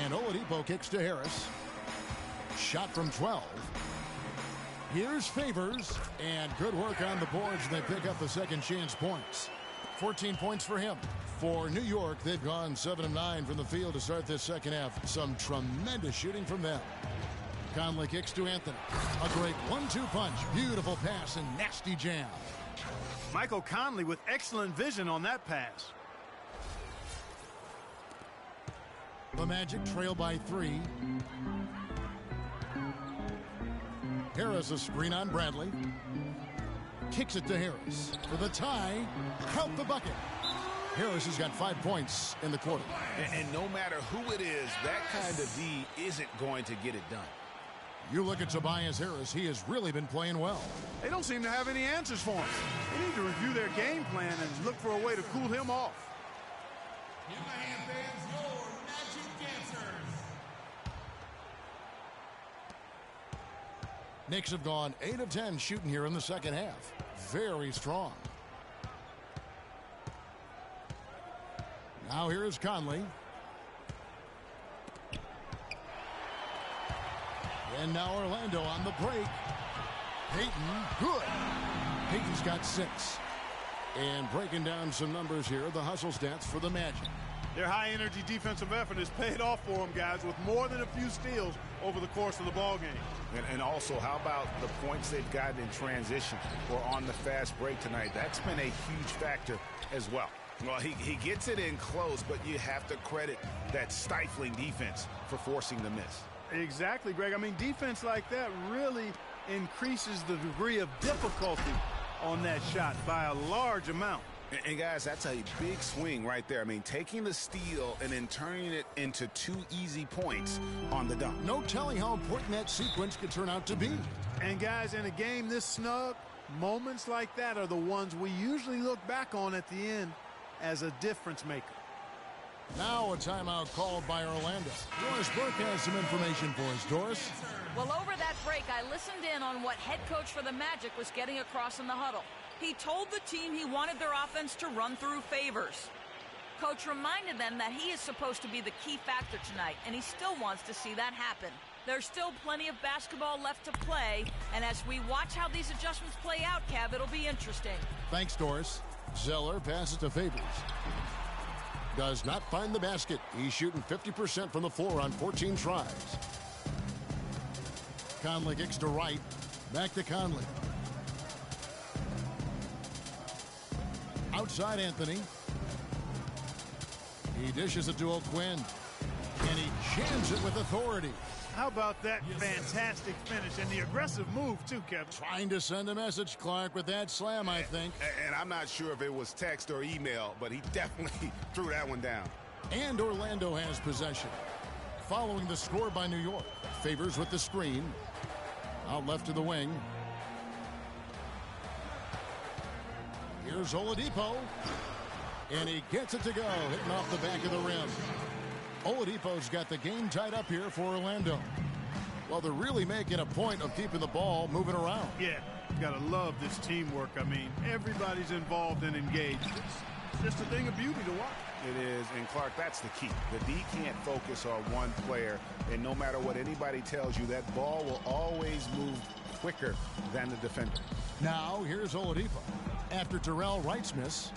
And Oladipo kicks to Harris. Shot from 12. Here's Favors, and good work on the boards. They pick up the second chance points. 14 points for him. For New York, they've gone 7 of 9 from the field to start this second half. Some tremendous shooting from them. Conley kicks to Anthony. A great 1-2 punch. Beautiful pass and nasty jam. Michael Conley with excellent vision on that pass. The Magic trail by 3. Harris a screen on Bradley. kicks it to Harris. For the tie, count the bucket. Harris has got 5 points in the quarter. And no matter who it is, that kind of D isn't going to get it done. You look at Tobias Harris, he has really been playing well. They don't seem to have any answers for him. They need to review their game plan and look for a way to cool him off. Give the hand fans your magic dancers. Knicks have gone 8 of 10 shooting here in the second half. Very strong. Now here is Conley. And now Orlando on the break. Payton, good. Payton's got 6. And breaking down some numbers here, the hustle stats for the Magic. Their high-energy defensive effort has paid off for them, guys, with more than a few steals over the course of the ballgame. And also, how about the points they've gotten in transition or on the fast break tonight? That's been a huge factor as well. Well, he gets it in close, but you have to credit that stifling defense for forcing the miss. Exactly, Greg. I mean, defense like that really increases the degree of difficulty on that shot by a large amount. And guys, that's a big swing right there. I mean, taking the steal and then turning it into 2 easy points on the dunk. No telling how important that sequence could turn out to be. And guys, in a game this snug, moments like that are the ones we usually look back on at the end as a difference maker. Now a timeout called by Orlando. Doris Burke has some information for us. Doris? Well, over that break, I listened in on what head coach for the Magic was getting across in the huddle. He told the team he wanted their offense to run through Favors. Coach reminded them that he is supposed to be the key factor tonight, and he still wants to see that happen. There's still plenty of basketball left to play, and as we watch how these adjustments play out, Kev, it'll be interesting. Thanks, Doris. Zeller passes to Favors. Does not find the basket. He's shooting 50% from the floor on 14 tries. Conley kicks to right. Back to Conley. Outside Anthony. He dishes it to O'Quinn. And he jams it with authority. How about that fantastic finish and the aggressive move, too, Kevin? Trying to send a message, Clark, with that slam, I think. And I'm not sure if it was text or email, but he definitely threw that one down. And Orlando has possession. Following the score by New York. Favors with the screen. Out left to the wing. Here's Oladipo. And he gets it to go, hitting off the back of the rim. Oladipo's got the game tied up here for Orlando. Well, they're really making a point of keeping the ball moving around. Yeah, you gotta love this teamwork. I mean, everybody's involved and engaged. It's just a thing of beauty to watch. It is, and Clark, that's the key. The D can't focus on one player, and no matter what anybody tells you, that ball will always move quicker than the defender. Now, here's Oladipo. After Terrell Wright's miss.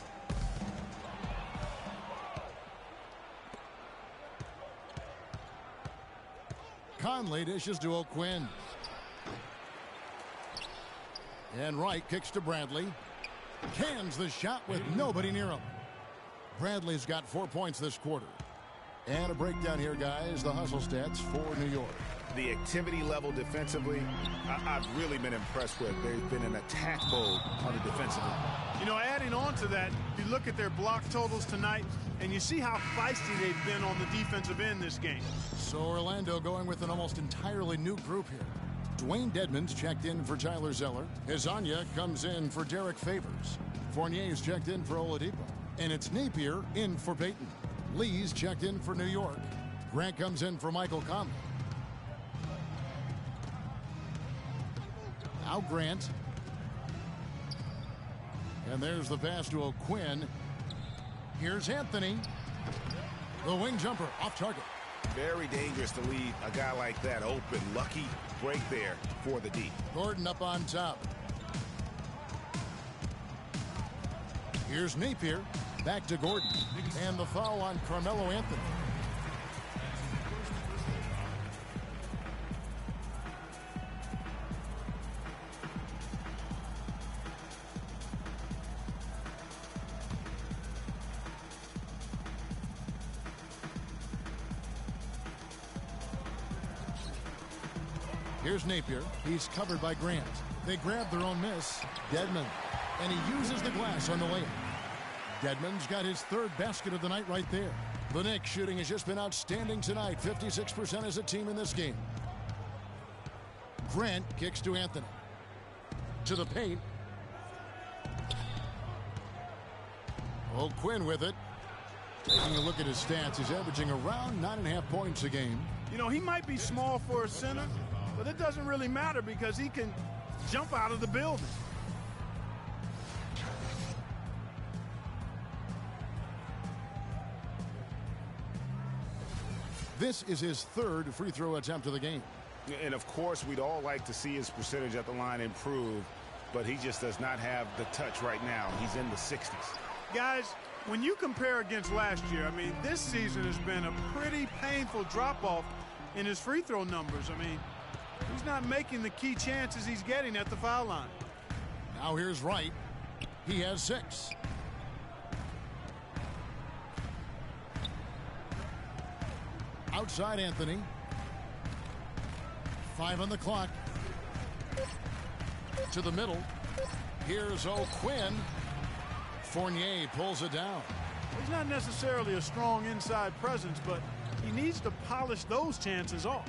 Conley dishes to O'Quinn. And Wright kicks to Bradley. Cans the shot with nobody near him. Bradley's got 4 points this quarter. And a breakdown here, guys. The hustle stats for New York. The activity level defensively, I've really been impressed with. There's been an attack mode on the defensive end. You know, adding on to that, you look at their block totals tonight, and you see how feisty they've been on the defensive end this game. So Orlando going with an almost entirely new group here. Dwayne Dedmon's checked in for Tyler Zeller. Hezonja comes in for Derek Favors. Fournier's checked in for Oladipo. And it's Napier in for Payton. Lee's checked in for New York. Grant comes in for Michael Conley. Now Grant. And there's the pass to O'Quinn. Here's Anthony. The wing jumper off target. Very dangerous to leave a guy like that open. Lucky break there for the D. Gordon up on top. Here's Napier. Back to Gordon. And the foul on Carmelo Anthony. Here's Napier. He's covered by Grant. They grab their own miss. Dedmon. And he uses the glass on the layup. Dedmon's got his third basket of the night right there. The Knicks shooting has just been outstanding tonight. 56% as a team in this game. Grant kicks to Anthony. To the paint. Quinn with it. Taking a look at his stats, he's averaging around 9.5 points a game. You know, he might be small for a center, but it doesn't really matter because he can jump out of the building. This is his third free throw attempt of the game. And, of course, we'd all like to see his percentage at the line improve, but he just does not have the touch right now. He's in the 60s. Guys, when you compare against last year, I mean, this season has been a pretty painful drop-off in his free throw numbers. I mean, he's not making the key chances he's getting at the foul line. Now here's Wright. He has 6. Outside Anthony. 5 on the clock. To the middle. Here's O'Quinn. Fournier pulls it down. He's not necessarily a strong inside presence, but he needs to polish those chances off.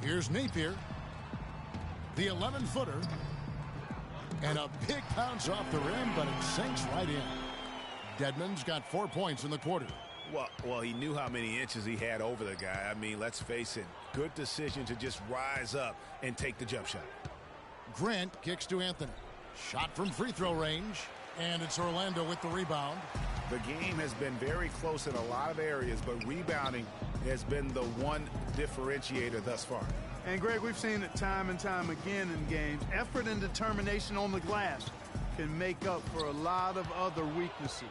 Here's Napier. The 11-footer. And a big bounce off the rim, but it sinks right in. Dedmon's got 4 points in the quarter. Well, he knew how many inches he had over the guy. I mean, let's face it. Good decision to just rise up and take the jump shot. Grant kicks to Anthony. Shot from free throw range. And it's Orlando with the rebound. The game has been very close in a lot of areas, but rebounding has been the one differentiator thus far. And, Greg, we've seen it time and time again in games. Effort and determination on the glass can make up for a lot of other weaknesses.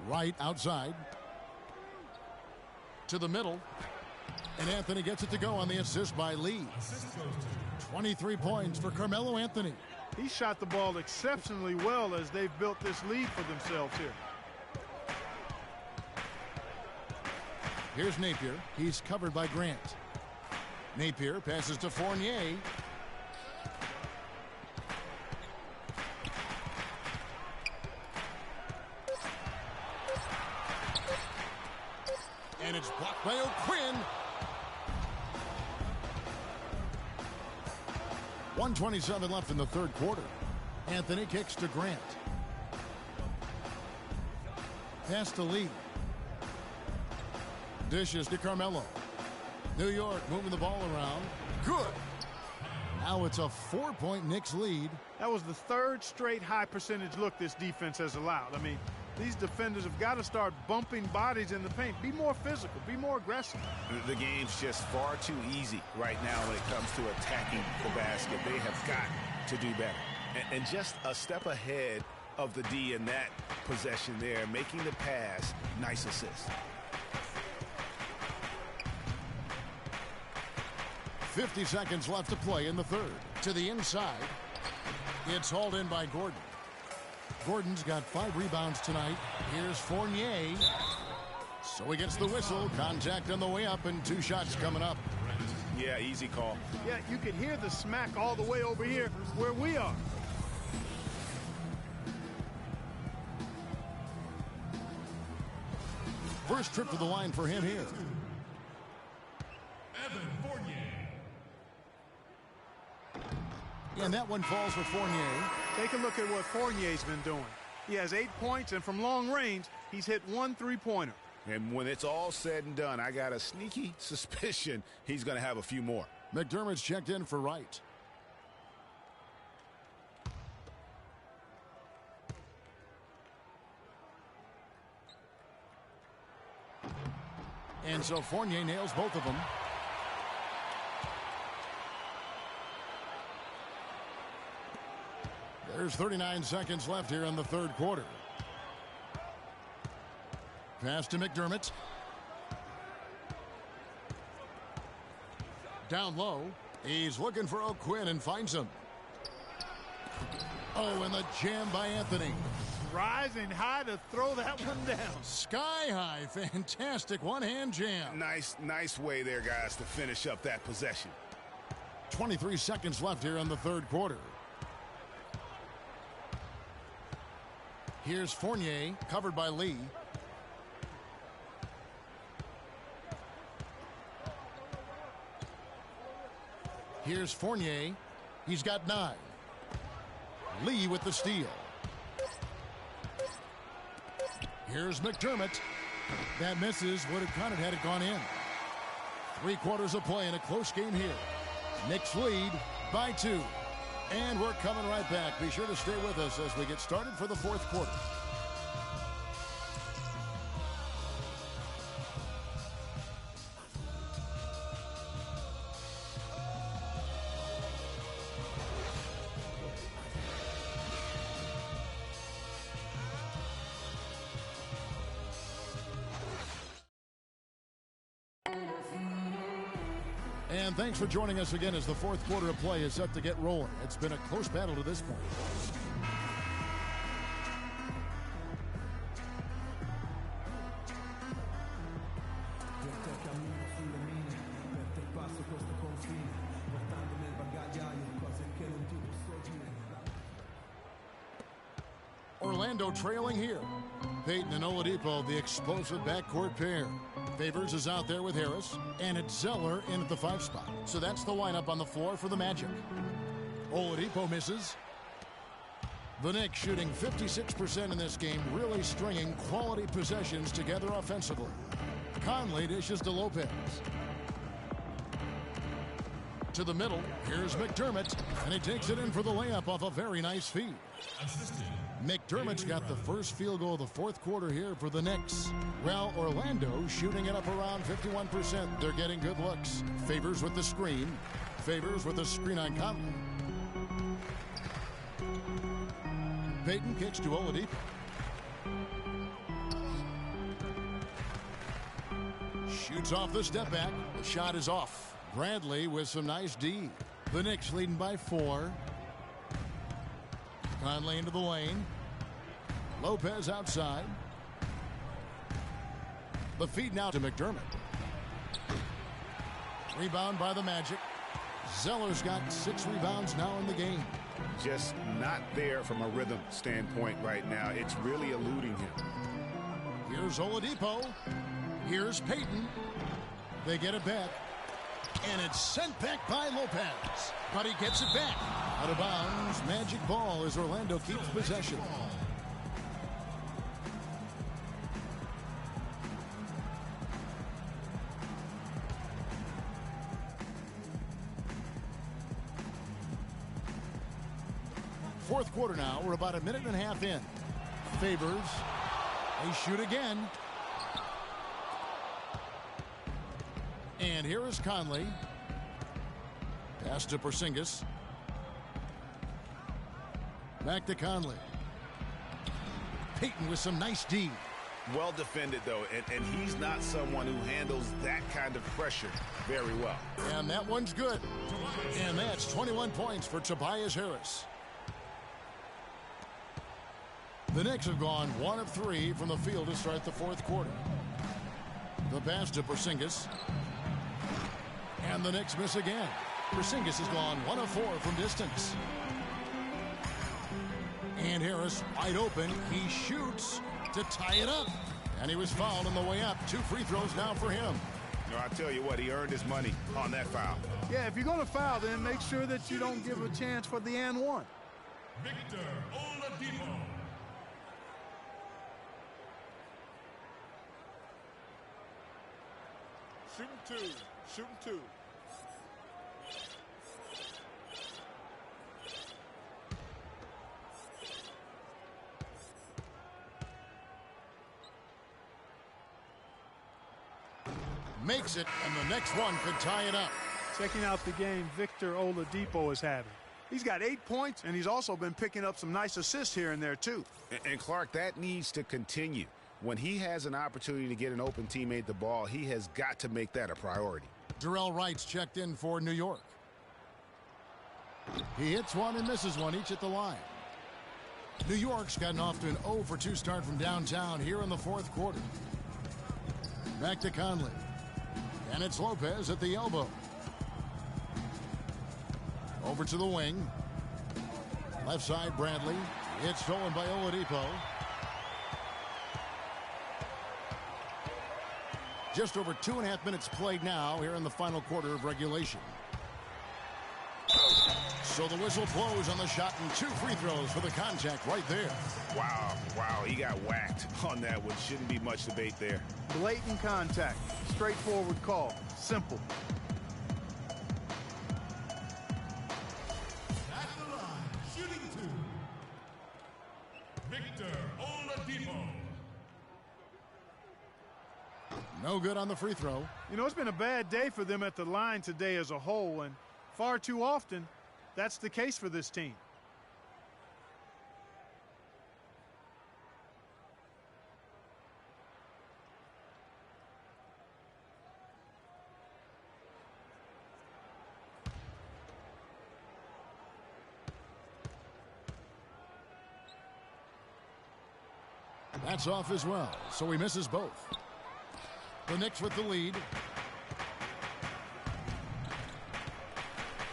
Right outside. To the middle. And Anthony gets it to go on the assist by Lee. 23 points for Carmelo Anthony. He shot the ball exceptionally well as they've built this lead for themselves here. Here's Napier. He's covered by Grant. Napier passes to Fournier. And it's blocked by O'Quinn. 1:27 left in the third quarter. Anthony kicks to Grant. Pass to Lee. Dishes to Carmelo. New York moving the ball around. Good. Now it's a 4-point Knicks lead. That was the third straight high percentage look this defense has allowed. I mean, these defenders have got to start bumping bodies in the paint. Be more physical. Be more aggressive. The game's just far too easy right now when it comes to attacking the basket. They have got to do better. And just a step ahead of the D in that possession there, making the pass. Nice assist. 50 seconds left to play in the third. To the inside. It's hauled in by Gordon. Gordon's got 5 rebounds tonight. Here's Fournier. So he gets the whistle. Contact on the way up and 2 shots coming up. Yeah, easy call. Yeah, you can hear the smack all the way over here where we are. First trip to the line for him here. And that one falls for Fournier. Take a look at what Fournier's been doing. He has 8 points, and from long range, he's hit 1 3-pointer. And when it's all said and done, I got a sneaky suspicion he's going to have a few more. McDermott's checked in for Wright. And so Fournier nails both of them. There's 39 seconds left here in the third quarter. Pass to McDermott. Down low. He's looking for O'Quinn and finds him. Oh, and the jam by Anthony. Rising high to throw that one down. Sky high. Fantastic one-hand jam. Nice way there, guys, to finish up that possession. 23 seconds left here in the third quarter. Here's Fournier, covered by Lee. Here's Fournier. He's got 9. Lee with the steal. Here's McDermott. That misses. Would have counted had it gone in. 3 quarters of play in a close game here. Knicks lead by 2. And we're coming right back. Be sure to stay with us as we get started for the fourth quarter. And thanks for joining us again as the fourth quarter of play is set to get rolling. It's been a close battle to this point. Orlando trailing here. Payton and Oladipo, the explosive backcourt pair. Favors is out there with Harris, and it's Zeller in at the 5 spot. So that's the lineup on the floor for the Magic. Oladipo misses. The Knicks shooting 56% in this game, really stringing quality possessions together offensively. Conley dishes to Lopez. To the middle, here's McDermott, and he takes it in for the layup off a very nice feed. McDermott's got the first field goal of the fourth quarter here for the Knicks. Well, Orlando shooting it up around 51%. They're getting good looks. Favors with the screen. Favors with the screen on Conley. Payton kicks to Oladipo. Shoots off the step back. The shot is off. Bradley with some nice D. The Knicks leading by 4. Conley into the lane. Lopez outside. The feed now to McDermott. Rebound by the Magic. Zeller's got 6 rebounds now in the game. Just not there from a rhythm standpoint right now. It's really eluding him. Here's Oladipo. Here's Payton. They get it back. And it's sent back by Lopez. But he gets it back. Out of bounds. Magic ball as Orlando keeps possession. Fourth quarter now. We're about a minute and a half in. Favors. They shoot again. And here is Conley. Pass to Porzingis. Back to Conley. Payton with some nice D. Well defended, though, and he's not someone who handles that kind of pressure very well. And that one's good. And that's 21 points for Tobias Harris. The Knicks have gone 1 of 3 from the field to start the fourth quarter. The pass to Porzingis. And the Knicks miss again. Porzingis has gone 1 of 4 from distance. And Harris wide open. He shoots to tie it up. And he was fouled on the way up. 2 free throws now for him. No, I tell you what, he earned his money on that foul. Yeah, if you're going to foul, then make sure that you don't give a chance for the and one. Victor Oladipo. Shooting 2. Shooting 2. Makes it, and the next one could tie it up. Checking out the game Victor Oladipo is having. He's got 8 points, and he's also been picking up some nice assists here and there, too. And Clark, that needs to continue. When he has an opportunity to get an open teammate the ball, he has got to make that a priority. Darrell Wright's checked in for New York. He hits one and misses one, each at the line. New York's gotten off to an 0-for-2 start from downtown here in the fourth quarter. Back to Conley. And it's Lopez at the elbow. Over to the wing. Left side, Bradley. It's stolen by Oladipo. Just over 2.5 minutes played now here in the final quarter of regulation. So the whistle blows on the shot and 2 free throws for the contact right there. Wow, he got whacked on that one. Shouldn't be much debate there. Blatant contact. Straightforward call. Simple. At the line, shooting 2. Victor Oladipo. No good on the free throw. You know, it's been a bad day for them at the line today as a whole, and far too often, that's the case for this team. That's off as well, so he misses both. The Knicks with the lead.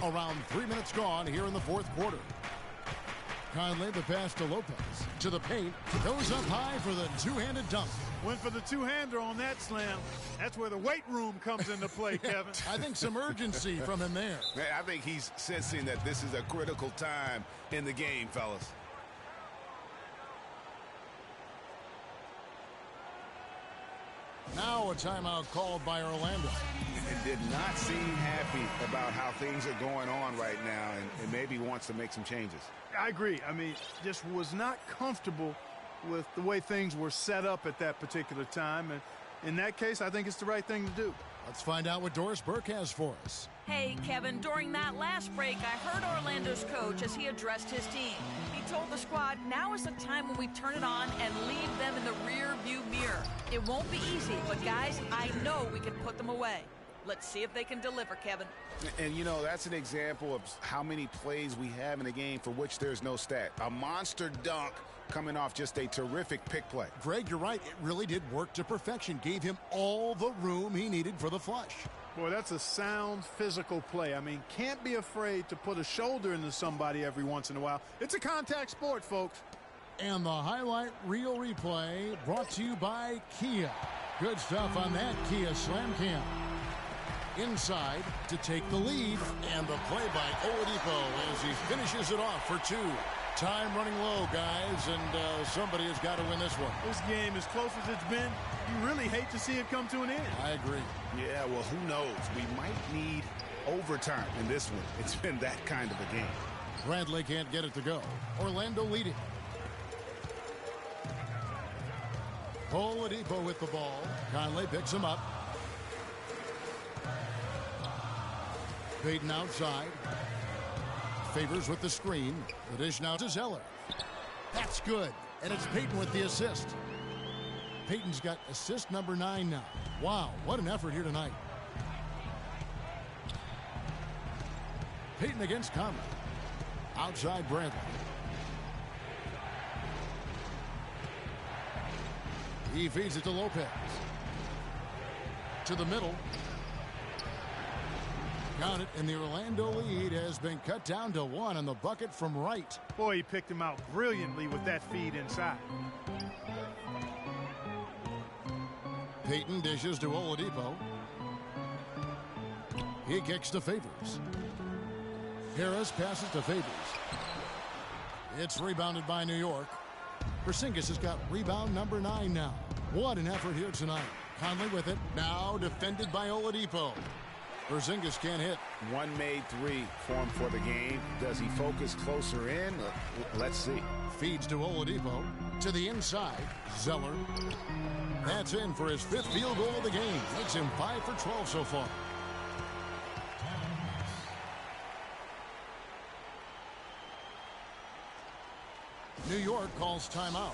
Around 3 minutes gone here in the fourth quarter. Conley, the pass to Lopez. To the paint. Goes up high for the two-handed dunk. Went for the two-hander on that slam. That's where the weight room comes into play, Kevin. I think some urgency from him there. I think he's sensing that this is a critical time in the game, fellas. Now a timeout called by Orlando. And did not seem happy about how things are going on right now, and maybe wants to make some changes. I agree. I mean, just was not comfortable with the way things were set up at that particular time. And in that case, I think it's the right thing to do. Let's find out what Doris Burke has for us. Hey, Kevin, during that last break, I heard Orlando's coach as he addressed his team. He told the squad, now is the time when we turn it on and leave them in the rear view mirror. It won't be easy, but guys, I know we can put them away. Let's see if they can deliver, Kevin. And, you know, that's an example of how many plays we have in a game for which there's no stat. A monster dunk coming off just a terrific pick play. Greg, you're right. It really did work to perfection. Gave him all the room he needed for the flush. Boy, that's a sound physical play. I mean, can't be afraid to put a shoulder into somebody every once in a while. It's a contact sport, folks. And the highlight reel replay brought to you by Kia. Good stuff on that Kia Slam Cam. Inside to take the lead, and the play by Oladipo as he finishes it off for 2. Time running low, guys, and somebody has got to win this one. This game, as close as it's been, you really hate to see it come to an end. I agree. Yeah, well, who knows? We might need overtime in this one. It's been that kind of a game. Bradley can't get it to go. Orlando leading. Oladipo with the ball. Conley picks him up. Payton outside. Favors with the screen. The dish now to Zeller. That's good. And it's Payton with the assist. Payton's got assist number 9 now. Wow, what an effort here tonight. Payton against Conley. Outside Bradley. He feeds it to Lopez. To the middle. Count it, and the Orlando lead has been cut down to 1 on the bucket from right. Boy, he picked him out brilliantly with that feed inside. Payton dishes to Oladipo. He kicks to Favors. Harris passes to Favors. It's rebounded by New York. Porzingis has got rebound number 9 now. What an effort here tonight. Conley with it. Now defended by Oladipo. Porzingis can't hit. 1 made 3 for him for the game. Does he focus closer in? Let's see. Feeds to Oladipo. To the inside. Zeller. That's in for his 5th field goal of the game. Makes him 5 for 12 so far. New York calls timeout.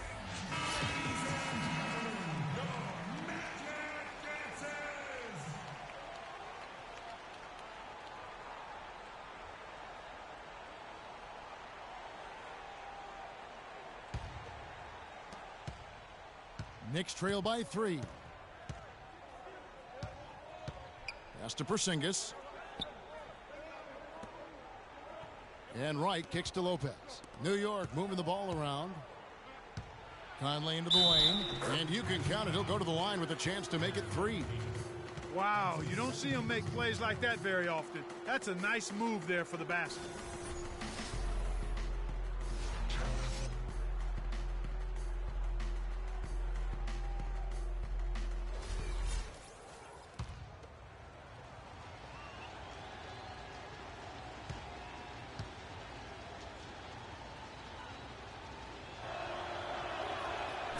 Knicks trail by 3. Pass to Porzingis. And Wright kicks to Lopez. New York moving the ball around. Conley into the lane. And you can count it. He'll go to the line with a chance to make it 3. Wow, you don't see him make plays like that very often. That's a nice move there for the basket.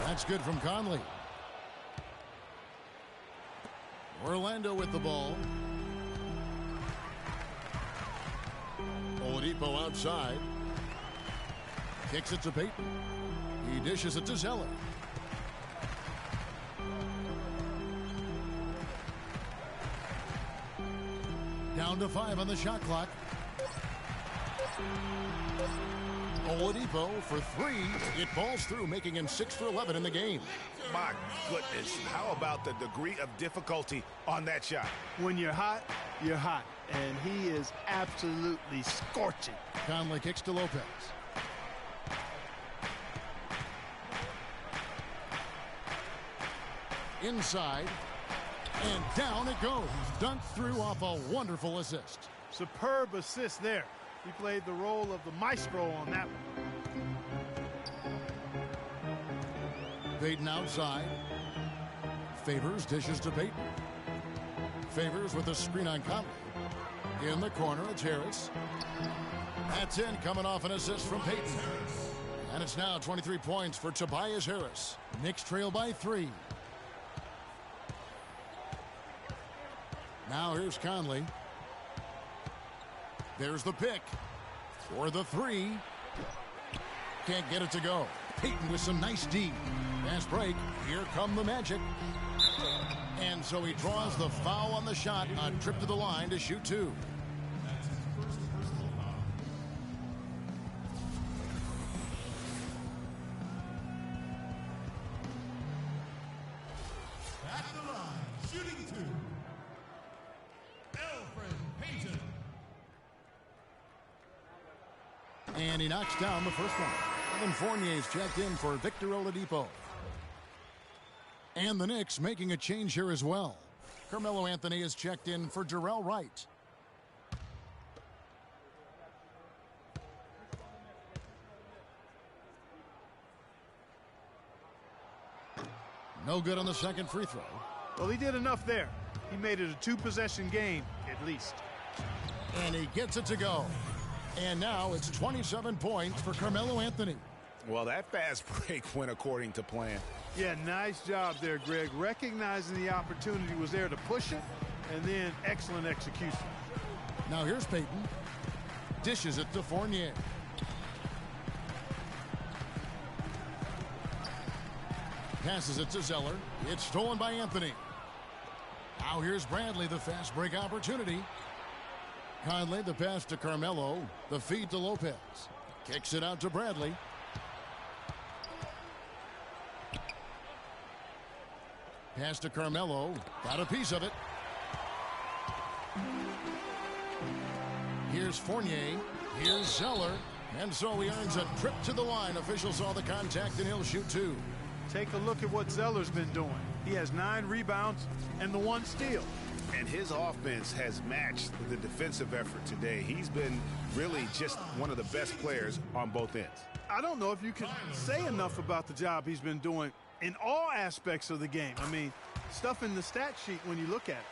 That's good from Conley. Orlando with the ball. Oladipo outside. Kicks it to Payton. He dishes it to Zeller. Down to 5 on the shot clock. Oladipo for 3. It falls through, making him 6 for 11 in the game. My goodness, how about the degree of difficulty on that shot? When you're hot, you're hot. And he is absolutely scorching. Conley kicks to Lopez. Inside. And down it goes. Dunked through off a wonderful assist. Superb assist there. He played the role of the maestro on that one. Payton outside. Favors dishes to Payton. Favors with a screen on Conley. In the corner, it's Harris. That's in, coming off an assist from Payton. And it's now 23 points for Tobias Harris. Knicks trail by 3. Now here's Conley. There's the pick for the 3. Can't get it to go. Payton with some nice D. Fast break. Here come the Magic. And so he draws the foul on the shot. A trip to the line to shoot 2. At the line, shooting 2. Elfrid Payton. And he knocks down the first one. Evan Fournier's checked in for Victor Oladipo. And the Knicks making a change here as well. Carmelo Anthony is checked in for Jarrell Wright. No good on the second free throw. Well, he did enough there. He made it a 2-possession game, at least. And he gets it to go. And now it's 27 points for Carmelo Anthony. Well, that fast break went according to plan. Yeah, nice job there, Greg. Recognizing the opportunity was there to push it, and then excellent execution. Now here's Payton. Dishes it to Fournier. Passes it to Zeller. It's stolen by Anthony. Now here's Bradley, the fast break opportunity. Conley, the pass to Carmelo. The feed to Lopez. Kicks it out to Bradley. Pass to Carmelo. Got a piece of it. Here's Fournier. Here's Zeller. And so he earns a trip to the line. Officials saw the contact, and he'll shoot 2. Take a look at what Zeller's been doing. He has 9 rebounds and the 1 steal. And his offense has matched the defensive effort today. He's been really just one of the best players on both ends. I don't know if you can say enough about the job he's been doing in all aspects of the game. I mean, stuff in the stat sheet when you look at it.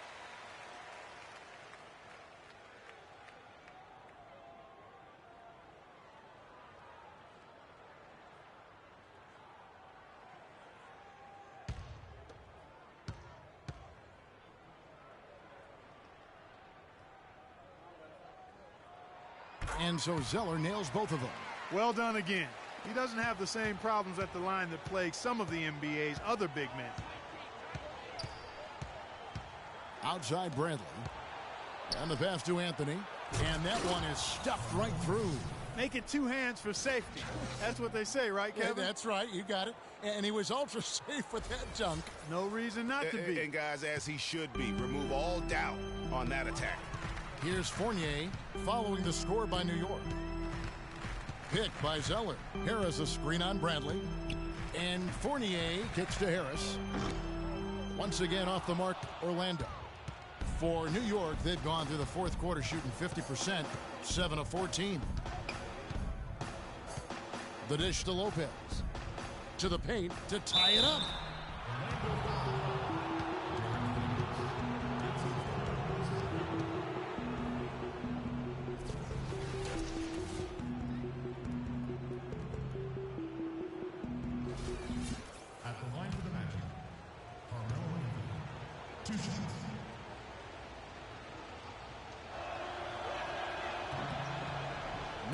And so Zeller nails both of them. Well done again. He doesn't have the same problems at the line that plague some of the NBA's other big men. Outside Bradley. And the pass to Anthony. And that one is stuffed right through. Make it two hands for safety. That's what they say, right, Kevin? Yeah, that's right. You got it. And he was ultra safe with that dunk. No reason not to be. And guys, as he should be, remove all doubt on that attack. Here's Fournier following the score by New York. Pick by Zeller. Harris a screen on Bradley. And Fournier kicks to Harris. Once again off the mark, Orlando. For New York, they've gone through the fourth quarter shooting 50%, 7 of 14. The dish to Lopez. To the paint to tie it up. At the line for the Magic, Carmelo Anthony. 2 shots.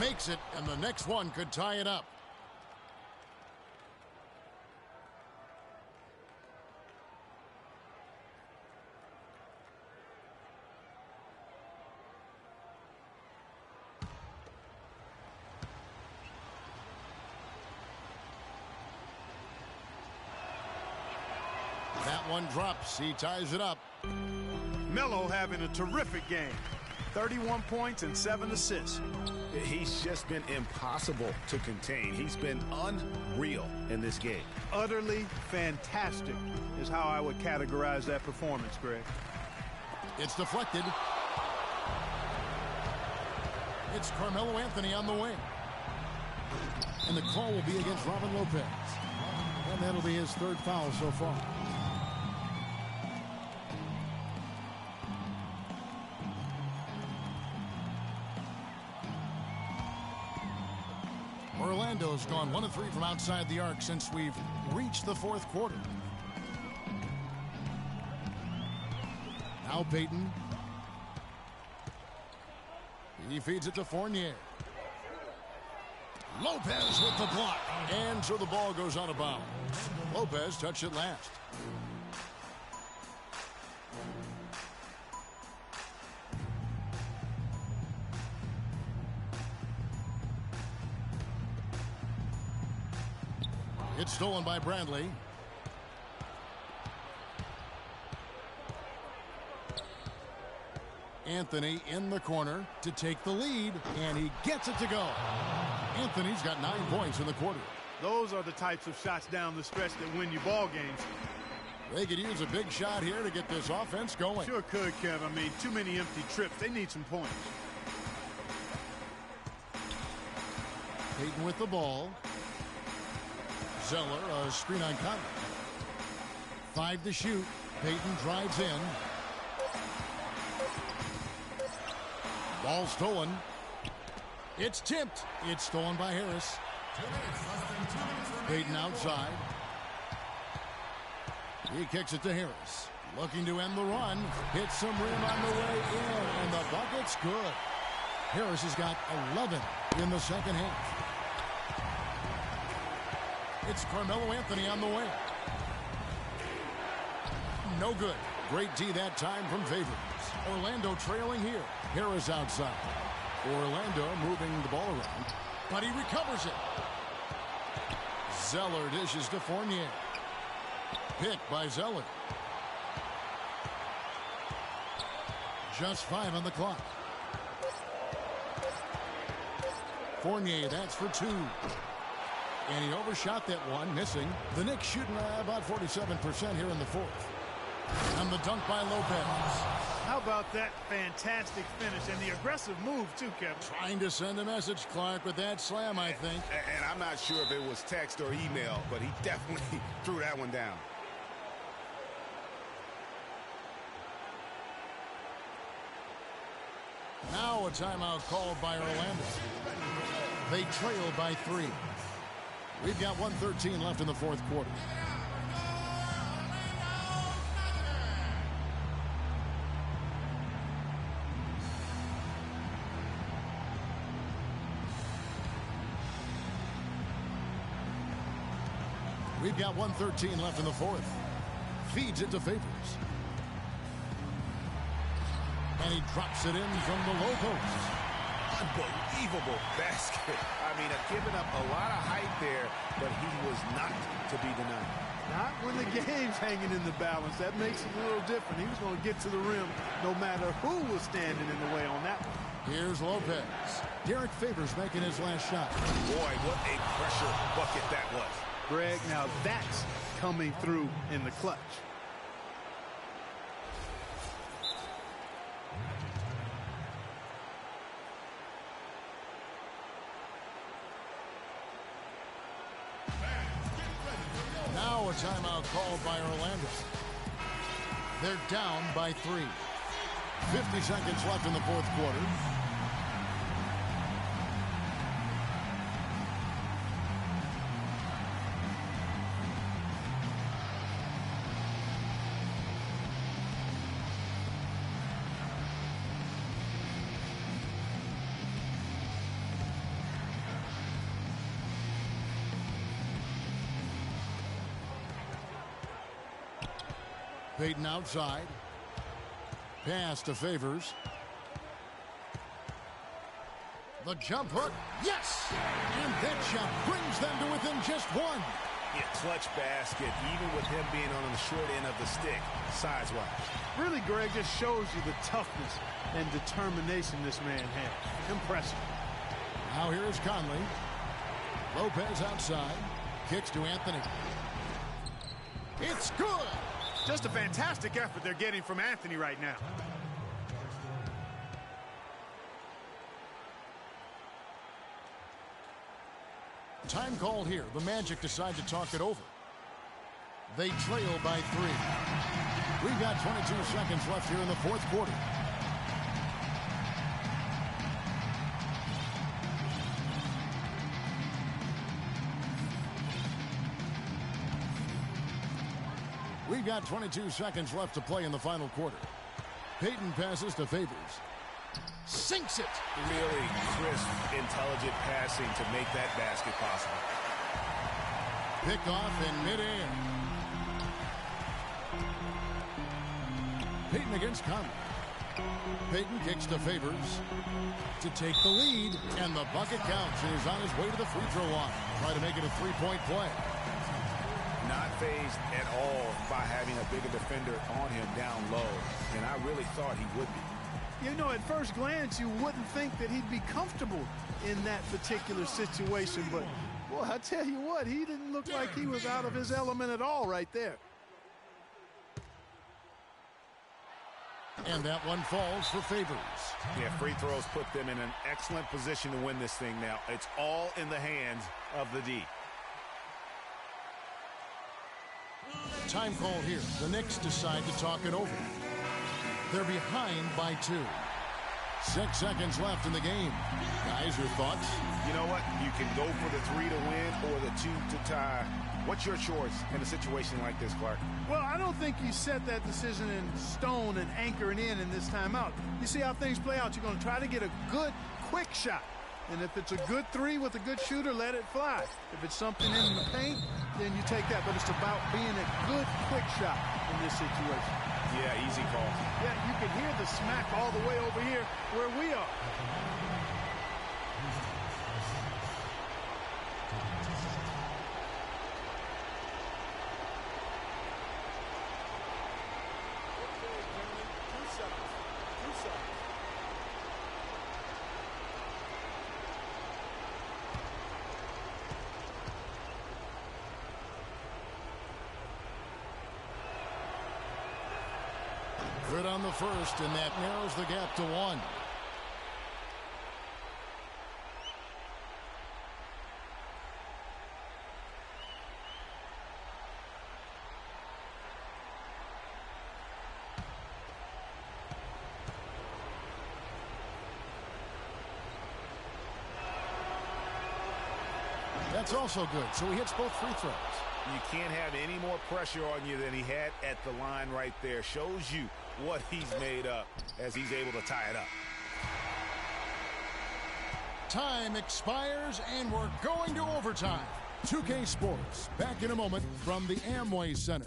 Makes it, and the next one could tie it up. That one drops. He ties it up. Melo having a terrific game. 31 points and 7 assists. He's just been impossible to contain. He's been unreal in this game. Utterly fantastic is how I would categorize that performance, Greg. It's deflected. It's Carmelo Anthony on the wing. And the call will be against Robin Lopez. And that'll be his third foul so far. Orlando's gone 1 of 3 from outside the arc since we've reached the fourth quarter. Now Payton. He feeds it to Fournier. Lopez with the block. And so the ball goes out of bounds. Lopez touched it last. It's stolen by Bradley. Anthony in the corner to take the lead, and he gets it to go. Anthony's got 9 points in the quarter. Those are the types of shots down the stretch that win you ball games. They could use a big shot here to get this offense going. Sure could, Kev. I mean, too many empty trips. They need some points. Payton with the ball. Zeller, a screen on Conley. 5 to shoot. Payton drives in. Ball stolen. It's tipped. It's stolen by Harris. Payton outside. He kicks it to Harris. Looking to end the run. Hits some rim on the way in, and the bucket's good. Harris has got 11 in the second half. It's Carmelo Anthony on the way. No good. Great D that time from Favors. Orlando trailing here. Harris outside. Orlando moving the ball around, but he recovers it. Zeller dishes to Fournier. Pick by Zeller. Just 5 on the clock. Fournier, that's for 2. And he overshot that one, missing. The Knicks shooting about 47% here in the fourth. And the dunk by Lopez. How about that fantastic finish and the aggressive move, too, Kevin? Trying to send a message, Clark, with that slam, I think. And I'm not sure if it was text or email, but he definitely threw that one down. Now a timeout called by Orlando. They trail by 3. We've got 1:13 left in the fourth quarter. We've got 1:13 left in the fourth. Feeds it to Favors. And he drops it in from the low post. Unbelievable basket. I mean, giving up a lot of height there, but he was not to be denied. Not when the game's hanging in the balance. That makes it a little different. He was going to get to the rim no matter who was standing in the way on that one. Here's Lopez. Derek Favors making his last shot. Boy, what a pressure bucket that was. Greg, now that's coming through in the clutch. Now a timeout called by Orlando. They're down by 3. 50 seconds left in the fourth quarter. Payton outside. Pass to Favors. The jump hook. Yes! And that shot brings them to within just 1. Yeah, clutch basket, even with him being on the short end of the stick, size-wise. Really, Greg, just shows you the toughness and determination this man has. Impressive. Now here's Conley. Lopez outside. Kicks to Anthony. It's good! Just a fantastic effort they're getting from Anthony right now. Time called here. The Magic decide to talk it over. They trail by 3. We've got 22 seconds left here in the fourth quarter. We've got 22 seconds left to play in the final quarter. Payton passes to Favors. Sinks it. Really crisp, intelligent passing to make that basket possible. Pick off in midair. Payton against Conley. Payton kicks to Favors to take the lead, and the bucket counts. He's on his way to the free throw line. Try to make it a three-point play. Not phased at all by having a bigger defender on him down low, and I really thought he would be. You know, at first glance, you wouldn't think that he'd be comfortable in that particular situation, but, boy, I tell you what, he didn't look like he was out of his element at all right there. And that one falls for Favors. Yeah, free throws put them in an excellent position to win this thing now. It's all in the hands of the D. Time called here. The Knicks decide to talk it over. They're behind by 2. 6 seconds left in the game. Guys, your thoughts? You know what? You can go for the 3 to win or the 2 to tie. What's your choice in a situation like this, Clark? Well, I don't think you set that decision in stone and anchor it in this timeout. You see how things play out. You're going to try to get a good, quick shot. And if it's a good 3 with a good shooter, let it fly. If it's something in the paint, then you take that. But it's about being a good, quick shot in this situation. Yeah, easy call. Yeah, you can hear the smack all the way over here where we are. Good on the first, and that narrows the gap to 1. That's also good, so he hits both free throws. You can't have any more pressure on you than he had at the line right there. Shows you what he's made up as he's able to tie it up. Time expires, and we're going to overtime. 2K Sports, back in a moment from the Amway Center.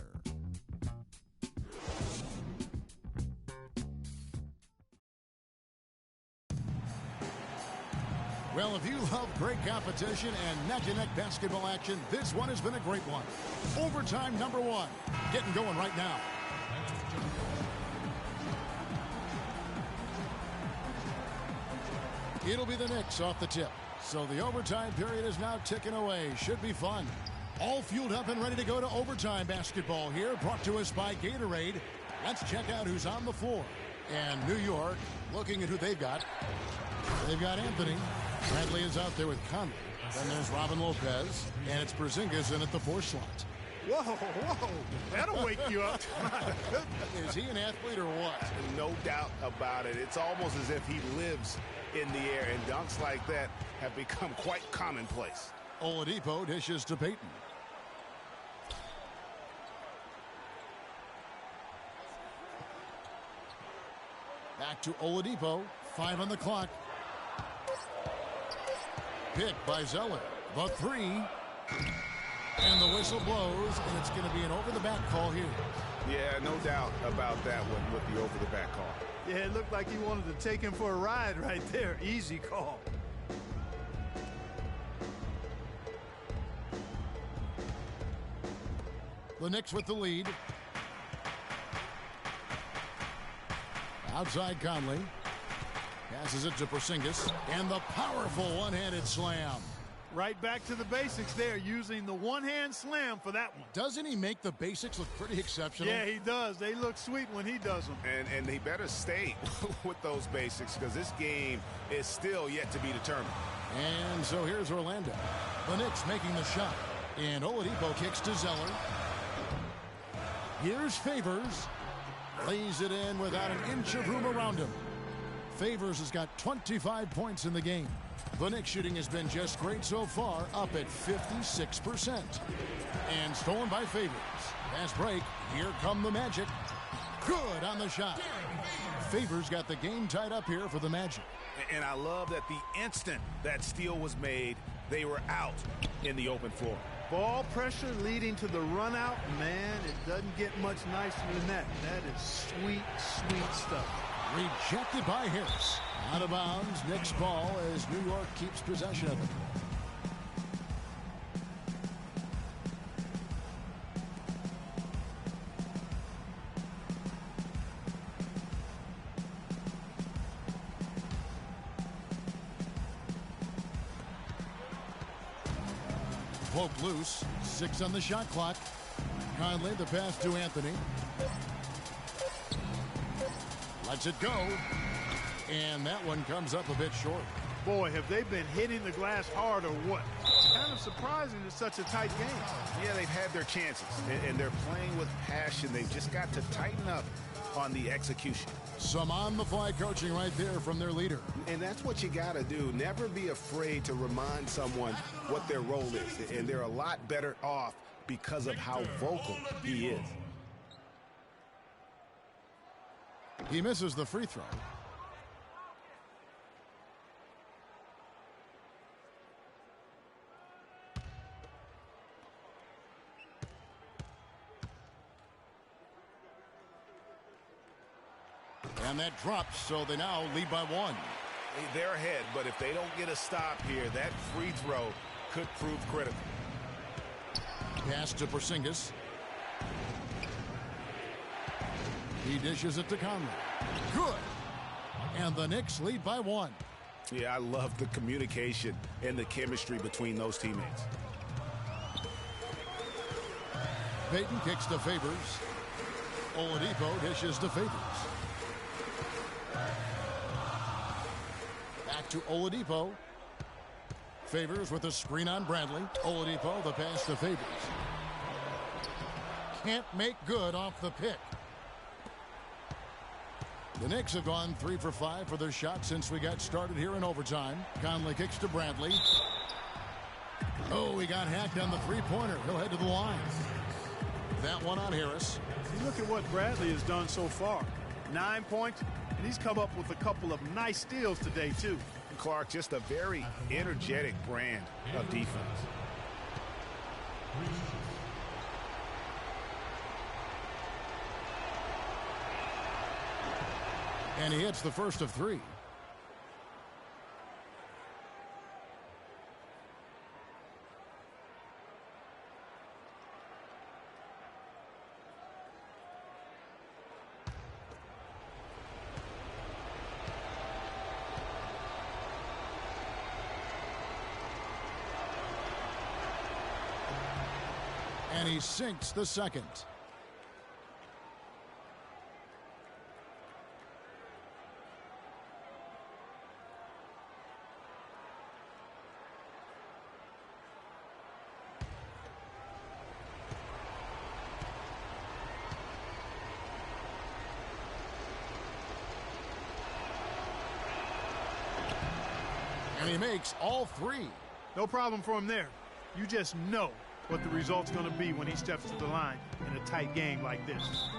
Well, if you love great competition and neck-to-neck basketball action, this one has been a great one. Overtime number 1. Getting going right now. It'll be the Knicks off the tip. So the overtime period is now ticking away. Should be fun. All fueled up and ready to go to overtime basketball here. Brought to us by Gatorade. Let's check out who's on the floor. And New York, looking at who they've got. They've got Anthony. Bradley is out there with Conley. Then there's Robin Lopez. And it's Porzingis in at the 4 slot. Whoa, whoa. That'll wake you up. Is he an athlete or what? No doubt about it. It's almost as if he lives in the air, and dunks like that have become quite commonplace. Oladipo dishes to Payton. Back to Oladipo. 5 on the clock. Picked by Zeller. The 3. And the whistle blows, and it's going to be an over-the-back call here. Yeah, no doubt about that one with the over-the-back call. Yeah, it looked like he wanted to take him for a ride right there. Easy call. The Knicks with the lead. Outside Conley. Passes it to Porzingis. And the powerful one-handed slam. Right back to the basics there, using the one-hand slam for that one. Doesn't he make the basics look pretty exceptional? Yeah, he does. They look sweet when he does them. And he better stay with those basics, because this game is still yet to be determined. And so here's Orlando. The Knicks making the shot. And Oladipo kicks to Zeller. Here's Favors. Lays it in without an inch of room around him. Favors has got 25 points in the game. The Knicks shooting has been just great so far, up at 56%. And stolen by Favors. Fast break. Here come the Magic. Good on the shot. Favors got the game tied up here for the Magic. And I love that the instant that steal was made, they were out in the open floor. Ball pressure leading to the run out. Man, it doesn't get much nicer than that. That is sweet, sweet stuff. Rejected by Harris. Out of bounds. Knicks ball as New York keeps possession of it. Poke loose. 6 on the shot clock. Conley, the pass to Anthony. Lets it go. And that one comes up a bit short. Boy, have they been hitting the glass hard or what? Kind of surprising it's such a tight game. Yeah, they've had their chances, and they're playing with passion. They've just got to tighten up on the execution. Some on-the-fly coaching right there from their leader. And that's what you got to do. Never be afraid to remind someone what their role is. And they're a lot better off because of how vocal he is. He misses the free throw. And that drops, so they now lead by 1. They're ahead, but if they don't get a stop here, that free throw could prove critical. Pass to Porzingis. He dishes it to Conley. Good. And the Knicks lead by 1. Yeah, I love the communication and the chemistry between those teammates. Payton kicks to Favors. Oladipo dishes to Favors. Back to Oladipo. Favors with a screen on Bradley. Oladipo, the pass to Favors. Can't make good off the pick. The Knicks have gone 3 for 5 for their shot since we got started here in overtime. Conley kicks to Bradley. Oh, he got hacked on the three-pointer. He'll head to the line. That one on Harris. You look at what Bradley has done so far. 9 points, and he's come up with a couple of nice steals today, too. Clark, just a very energetic brand of defense. And he hits the first of 3. he sinks the second. And he makes all three. No problem for him there. You just know what the result's going to be when he steps to the line in a tight game like this.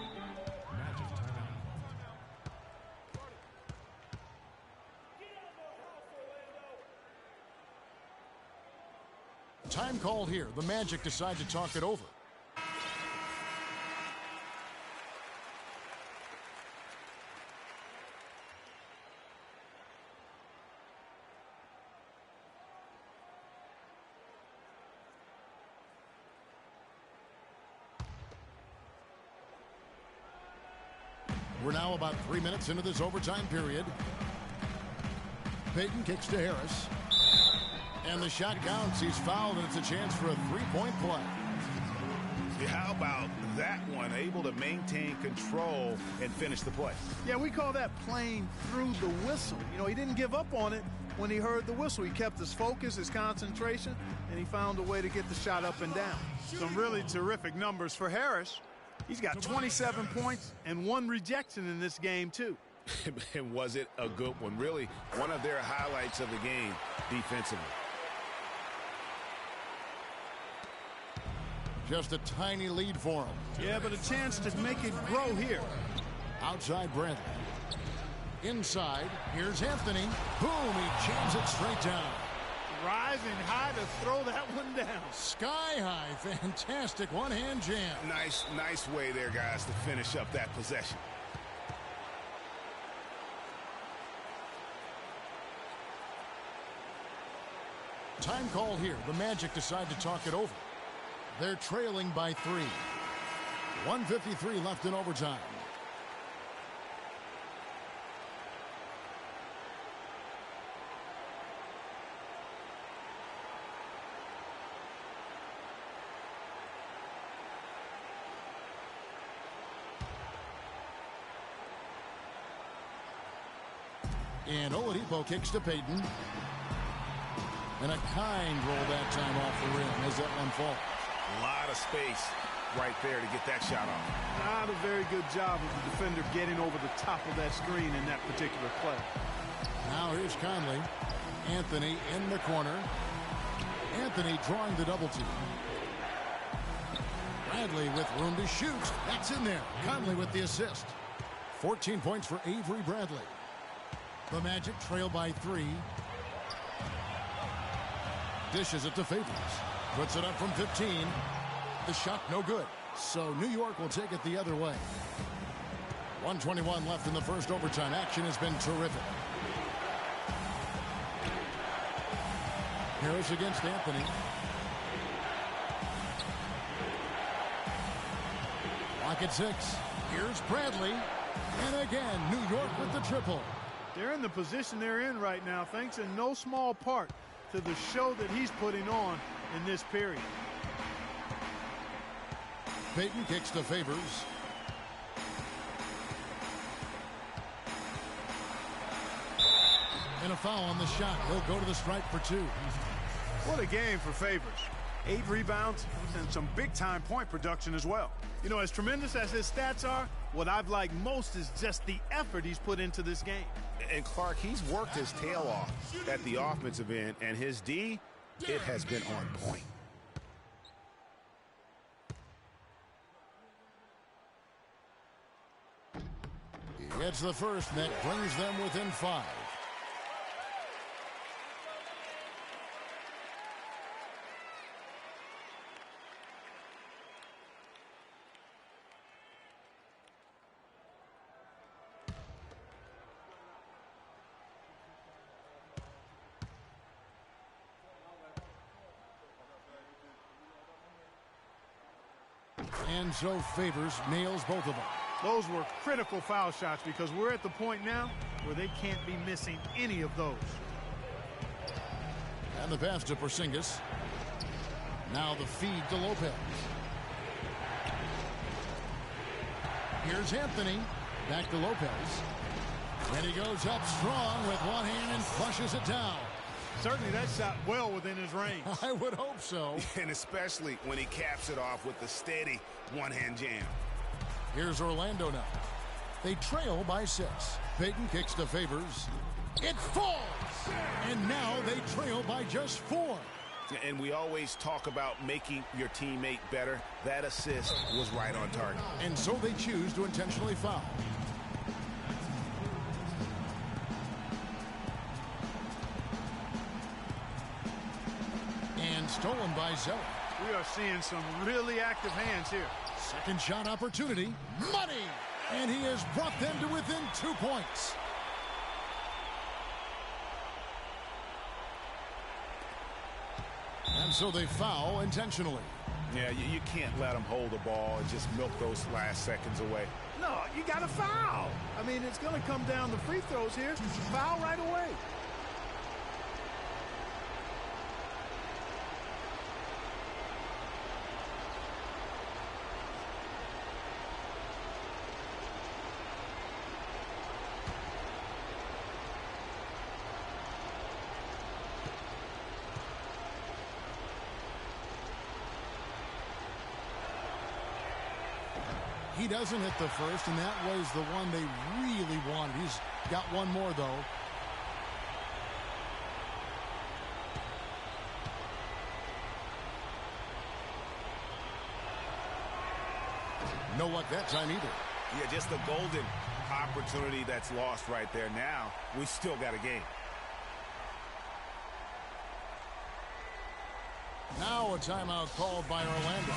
Time called here. The Magic decide to talk it over. We're now about 3 minutes into this overtime period. Payton kicks to Harris. And the shot counts. He's fouled, and it's a chance for a three-point play. Yeah, how about that one? Able to maintain control and finish the play. Yeah, we call that playing through the whistle. You know, he didn't give up on it when he heard the whistle. He kept his focus, his concentration, and he found a way to get the shot up and down. Some really terrific numbers for Harris. He's got 27 points and 1 rejection in this game, too. And was it a good one? Really, one of their highlights of the game defensively. Just a tiny lead for him. Yeah, but a chance to make it grow here. Outside Bradley. Inside, here's Anthony. Boom, he jams it straight down. Rising high to throw that one down. Sky high, fantastic one-hand jam. Nice way there, guys, to finish up that possession. Time call here. The Magic decide to talk it over. They're trailing by 3. 1:53 left in overtime. And Oladipo kicks to Payton. And a kind roll that time off the rim as that one falls. A lot of space right there to get that shot off. Not a very good job of the defender getting over the top of that screen in that particular play. Now here's Conley. Anthony in the corner. Anthony drawing the double team. Bradley with room to shoot. That's in there. Conley with the assist. 14 points for Avery Bradley. The Magic trail by 3. Dishes it to Favors. Puts it up from 15. The shot no good. So New York will take it the other way. 1:21 left in the first overtime. Action has been terrific. Harris against Anthony. Lock at 6. Here's Bradley. And again, New York with the triple. They're in the position they're in right now, thanks in no small part to the show that he's putting on in this period. Payton kicks to Favors. And a foul on the shot. He'll go to the stripe for 2. What a game for Favors. 8 rebounds and some big-time point production as well. You know, as tremendous as his stats are, what I've liked most is just the effort he's put into this game. And Clark, he's worked his tail off at the offensive end, and his D, it has been on point. He gets the first, and that brings them within 5. And so Favors nails both of them. Those were critical foul shots because we're at the point now where they can't be missing any of those. And the pass to Porzingis. Now the feed to Lopez. Here's Anthony. Back to Lopez. And he goes up strong with one hand and flushes it down. Certainly that shot well within his range. I would hope so. And especially when he caps it off with the steady one-hand jam. Here's Orlando now. They trail by 6. Payton kicks to Favors. It falls! And now they trail by just 4. And we always talk about making your teammate better. That assist was right on target. And so they choose to intentionally foul. And stolen by Zeller. We are seeing some really active hands here. Second shot opportunity. Money! And he has brought them to within 2 points. And so they foul intentionally. Yeah, you can't let them hold the ball and just milk those last seconds away. No, you got to foul. I mean, it's going to come down to free throws here. Foul right away. He doesn't hit the first, and that was the one they really wanted. He's got one more, though. No luck that time either. Yeah, just a golden opportunity that's lost right there. Now, we still got a game. Now a timeout called by Orlando.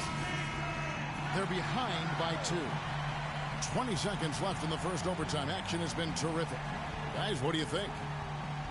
They're behind by 2. 20 seconds left in the first overtime. Action has been terrific. Guys, what do you think?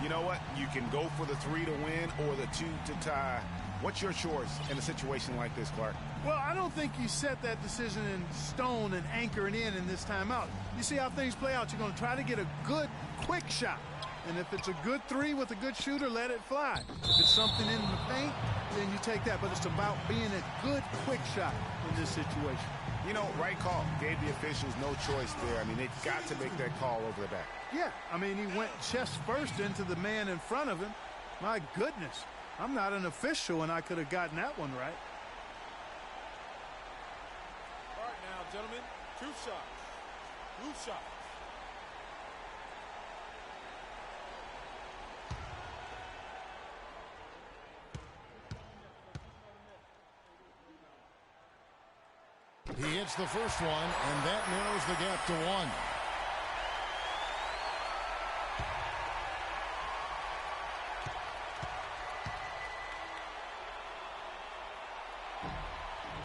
You know what? You can go for the 3 to win or the 2 to tie. What's your choice in a situation like this, Clark? Well, I don't think you set that decision in stone and anchor it in this timeout. You see how things play out. You're going to try to get a good, quick shot. And if it's a good 3 with a good shooter, let it fly. If it's something in the paint, then you take that. But it's about being a good, quick shot in this situation. You know, right call. Gave the officials no choice there. I mean, they've got to make that call over the back. Yeah, I mean, he went chest first into the man in front of him. My goodness. I'm not an official, and I could have gotten that one right. All right now, gentlemen, 2 shots. Blue shots. He hits the first one, and that narrows the gap to 1.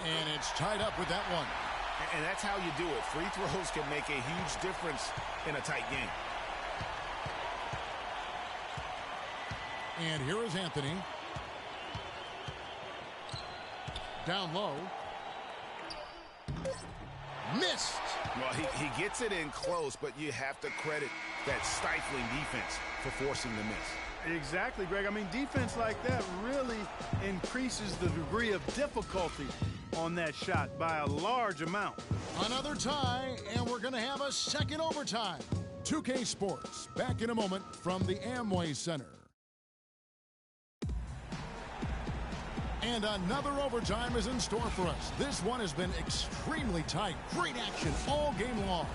And it's tied up with that one. And that's how you do it. Free throws can make a huge difference in a tight game. And here is Anthony. Down low. Missed. Well, he gets it in close, but you have to credit that stifling defense for forcing the miss. Exactly, Greg. I mean, defense like that really increases the degree of difficulty on that shot by a large amount. Another tie, and we're going to have a second overtime. 2K Sports, back in a moment from the Amway Center. And another overtime is in store for us. This one has been extremely tight. Great action all game long.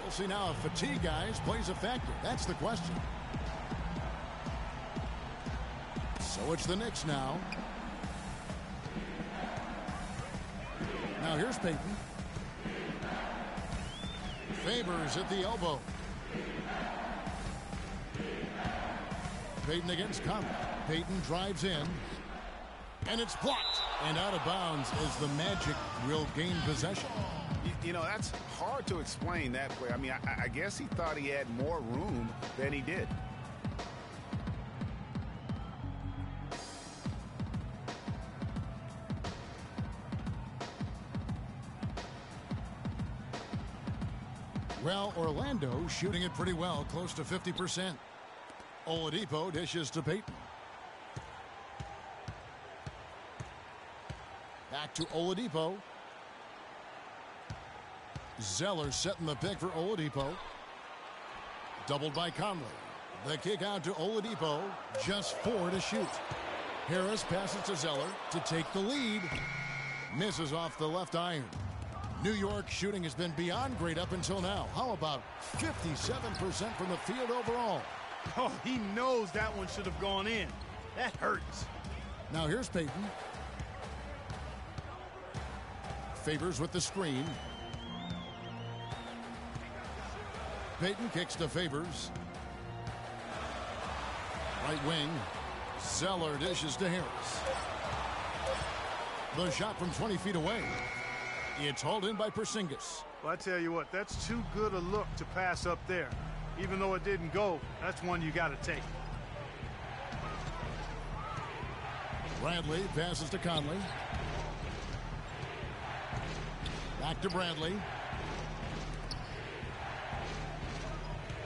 We'll see now if fatigue, guys, plays a factor. That's the question. So it's the Knicks now. Now here's Payton. Favors at the elbow. Payton against Conley. Payton drives in. And it's blocked. And out of bounds as the Magic will gain possession. You know, that's hard to explain that play. I mean, I guess he thought he had more room than he did. Well, Orlando shooting it pretty well, close to 50%. Oladipo dishes to Payton. Back to Oladipo. Zeller setting the pick for Oladipo. Doubled by Conley. The kick out to Oladipo. Just 4 to shoot. Harris passes to Zeller to take the lead. Misses off the left iron. New York shooting has been beyond great up until now. How about 57% from the field overall? Oh, he knows that one should have gone in. That hurts. Now here's Payton. Favors with the screen. Payton kicks to Favors. Right wing. Zeller dishes to Harris. The shot from 20 feet away. It's hauled in by Porzingis. Well, I tell you what, that's too good a look to pass up there. Even though it didn't go, that's one you got to take. Bradley passes to Conley. Back to Bradley.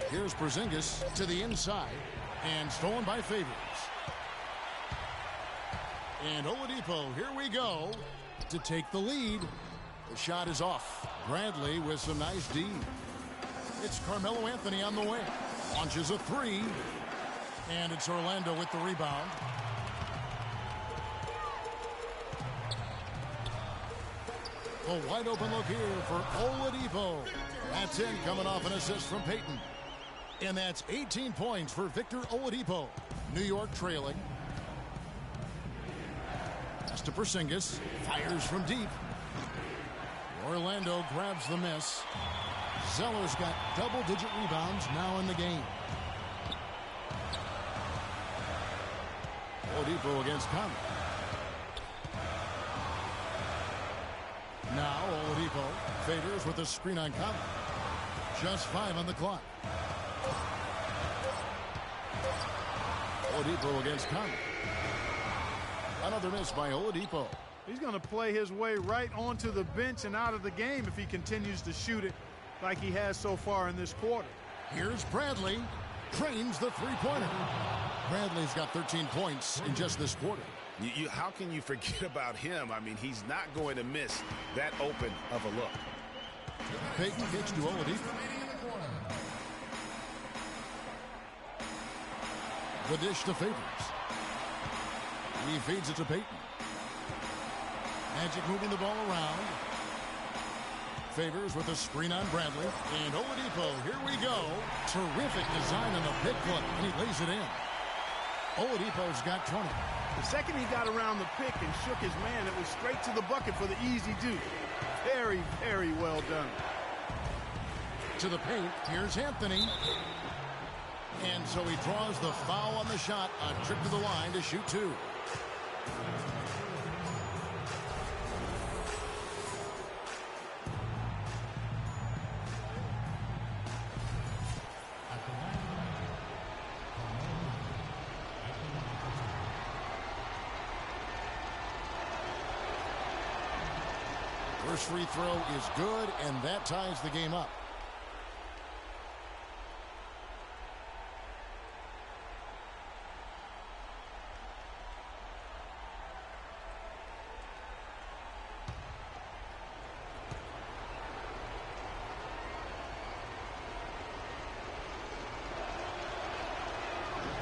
Here's Porzingis to the inside and stolen by Favors. And Oladipo, here we go, to take the lead. The shot is off. Bradley with some nice D. It's Carmelo Anthony on the way. Launches a 3. And it's Orlando with the rebound. A wide open look here for Oladipo. That's in, coming off an assist from Payton. And that's 18 points for Victor Oladipo. New York trailing. Pass to Porzingis. Fires from deep. Orlando grabs the miss. Zeller's got double-digit rebounds now in the game. Oladipo against Conley. Now Oladipo Favors with a screen on Conley. Just 5 on the clock. Oladipo against Conley. Another miss by Oladipo. He's going to play his way right onto the bench and out of the game if he continues to shoot it like he has so far in this quarter. Here's Bradley. Trains the three-pointer. Bradley's got 13 points in just this quarter. How can you forget about him? I mean, he's not going to miss that open of a look. Payton kicks to Oladipo. The dish to Favors. He feeds it to Payton. Magic moving the ball around. Favors with a screen on Bradley. And Oladipo, here we go. Terrific design on the pick foot, and he lays it in. Oladipo's got 20. The second he got around the pick and shook his man, it was straight to the bucket for the easy do. Very, very well done. To the paint, here's Anthony. And so he draws the foul on the shot. A trip to the line to shoot 2. First free throw is good, and that ties the game up.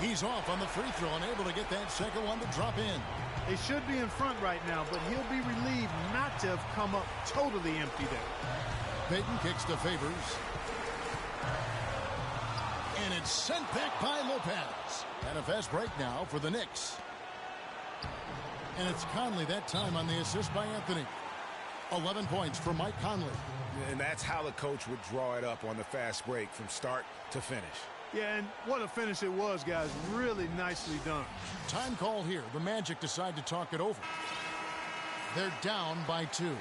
He's off on the free throw and able to get that second one to drop in. They should be in front right now, but he'll be relieved not to have come up totally empty there. Payton kicks to Favors. And it's sent back by Lopez. And a fast break now for the Knicks. And it's Conley that time on the assist by Anthony. 11 points for Mike Conley. And that's how the coach would draw it up on the fast break from start to finish. Yeah, and what a finish it was, guys. Really nicely done. Time call here. The Magic decide to talk it over. They're down by 2.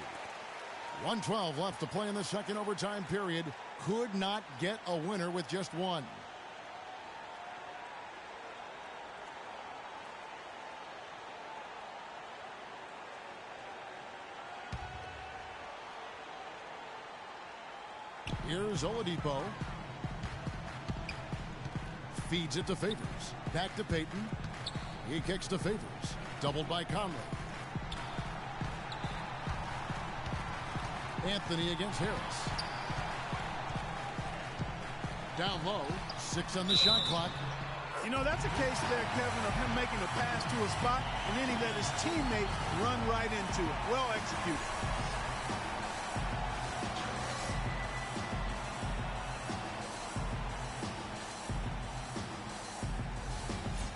1:12 left to play in the second overtime period. Could not get a winner with just 1. Here's Oladipo. Feeds it to Favors. Back to Payton. He kicks to Favors. Doubled by Conley. Anthony against Harris. down low. 6 on the shot clock. You know, that's a case there, Kevin, of him making a pass to a spot, and then he let his teammate run right into it. Well executed.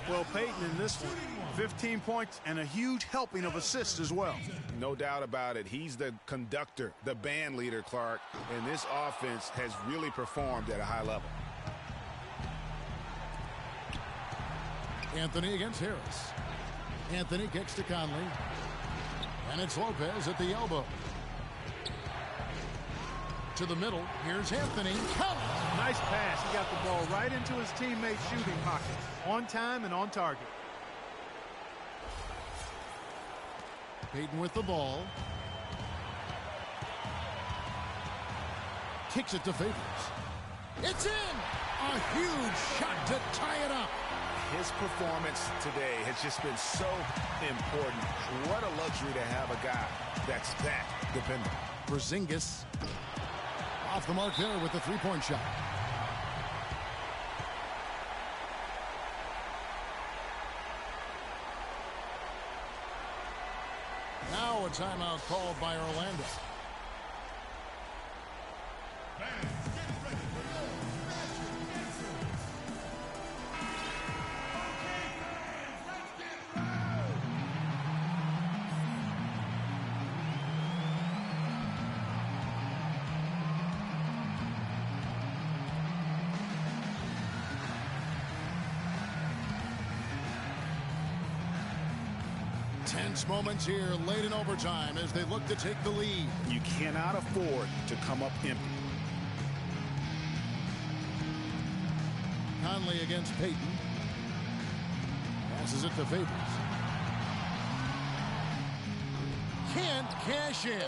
Well, Peyton in this one, 15 points and a huge helping of assists as well. No doubt about it. He's the conductor, the band leader, Clark, and this offense has really performed at a high level. Anthony against Harris. Anthony kicks to Conley. And it's Lopez at the elbow. To the middle. Here's Anthony. Count! Nice pass. He got the ball right into his teammate's shooting pocket. On time and on target. Peyton with the ball. Kicks it to Favors. It's in! A huge shot to tie it up. His performance today has just been so important. What a luxury to have a guy that's that dependable. Porzingis off the mark there with the three-point shot. Now a timeout called by Orlando. Tense moments here late in overtime as they look to take the lead. You cannot afford to come up empty. Conley against Peyton. Passes it to Favors. Can't cash in.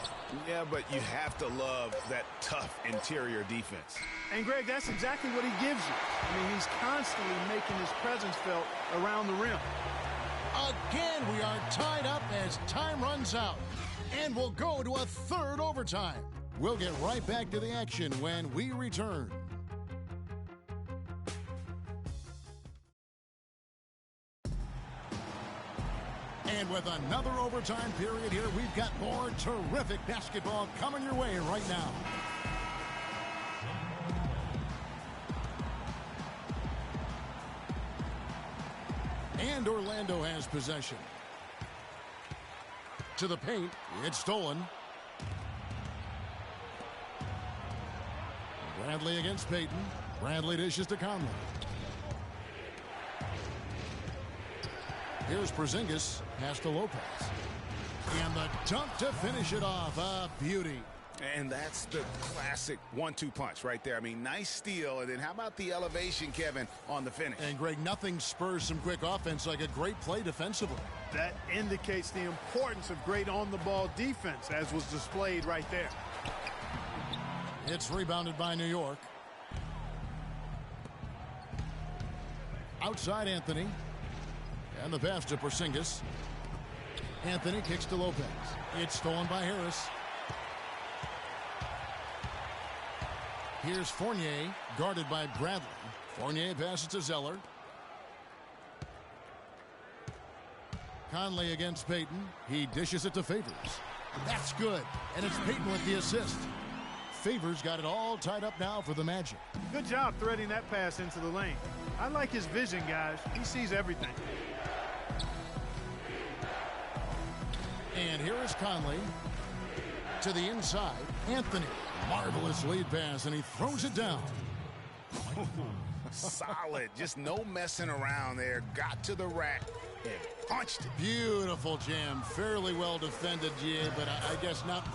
Yeah, but you have to love that tough interior defense. And, Greg, that's exactly what he gives you. I mean, he's constantly making his presence felt around the rim. Again, we are tied up as time runs out. And we'll go to a third overtime. We'll get right back to the action when we return. And with another overtime period here, we've got more terrific basketball coming your way right now. And Orlando has possession. To the paint. It's stolen. Bradley against Peyton. Bradley dishes to Conley. Here's Porzingis. Pass to Lopez. And the dunk to finish it off. A beauty. And that's the classic 1-2 punch right there. I mean, nice steal. And then how about the elevation, Kevin, on the finish? And, Greg, nothing spurs some quick offense like a great play defensively. That indicates the importance of great on-the-ball defense, as was displayed right there. It's rebounded by New York. Outside Anthony. And the pass to Porzingis. Anthony kicks to Lopez. It's stolen by Harris. Here's Fournier, guarded by Bradley. Fournier passes to Zeller. Conley against Peyton. He dishes it to Favors. That's good. And it's Peyton with the assist. Favors got it all tied up now for the Magic. Good job threading that pass into the lane. I like his vision, guys. He sees everything. And here is Conley. To the inside, Anthony. Marvelous lead pass, and he throws it down. Solid. Just no messing around there. Got to the rack and punched it. Beautiful jam. Fairly well defended, G.A., but I guess not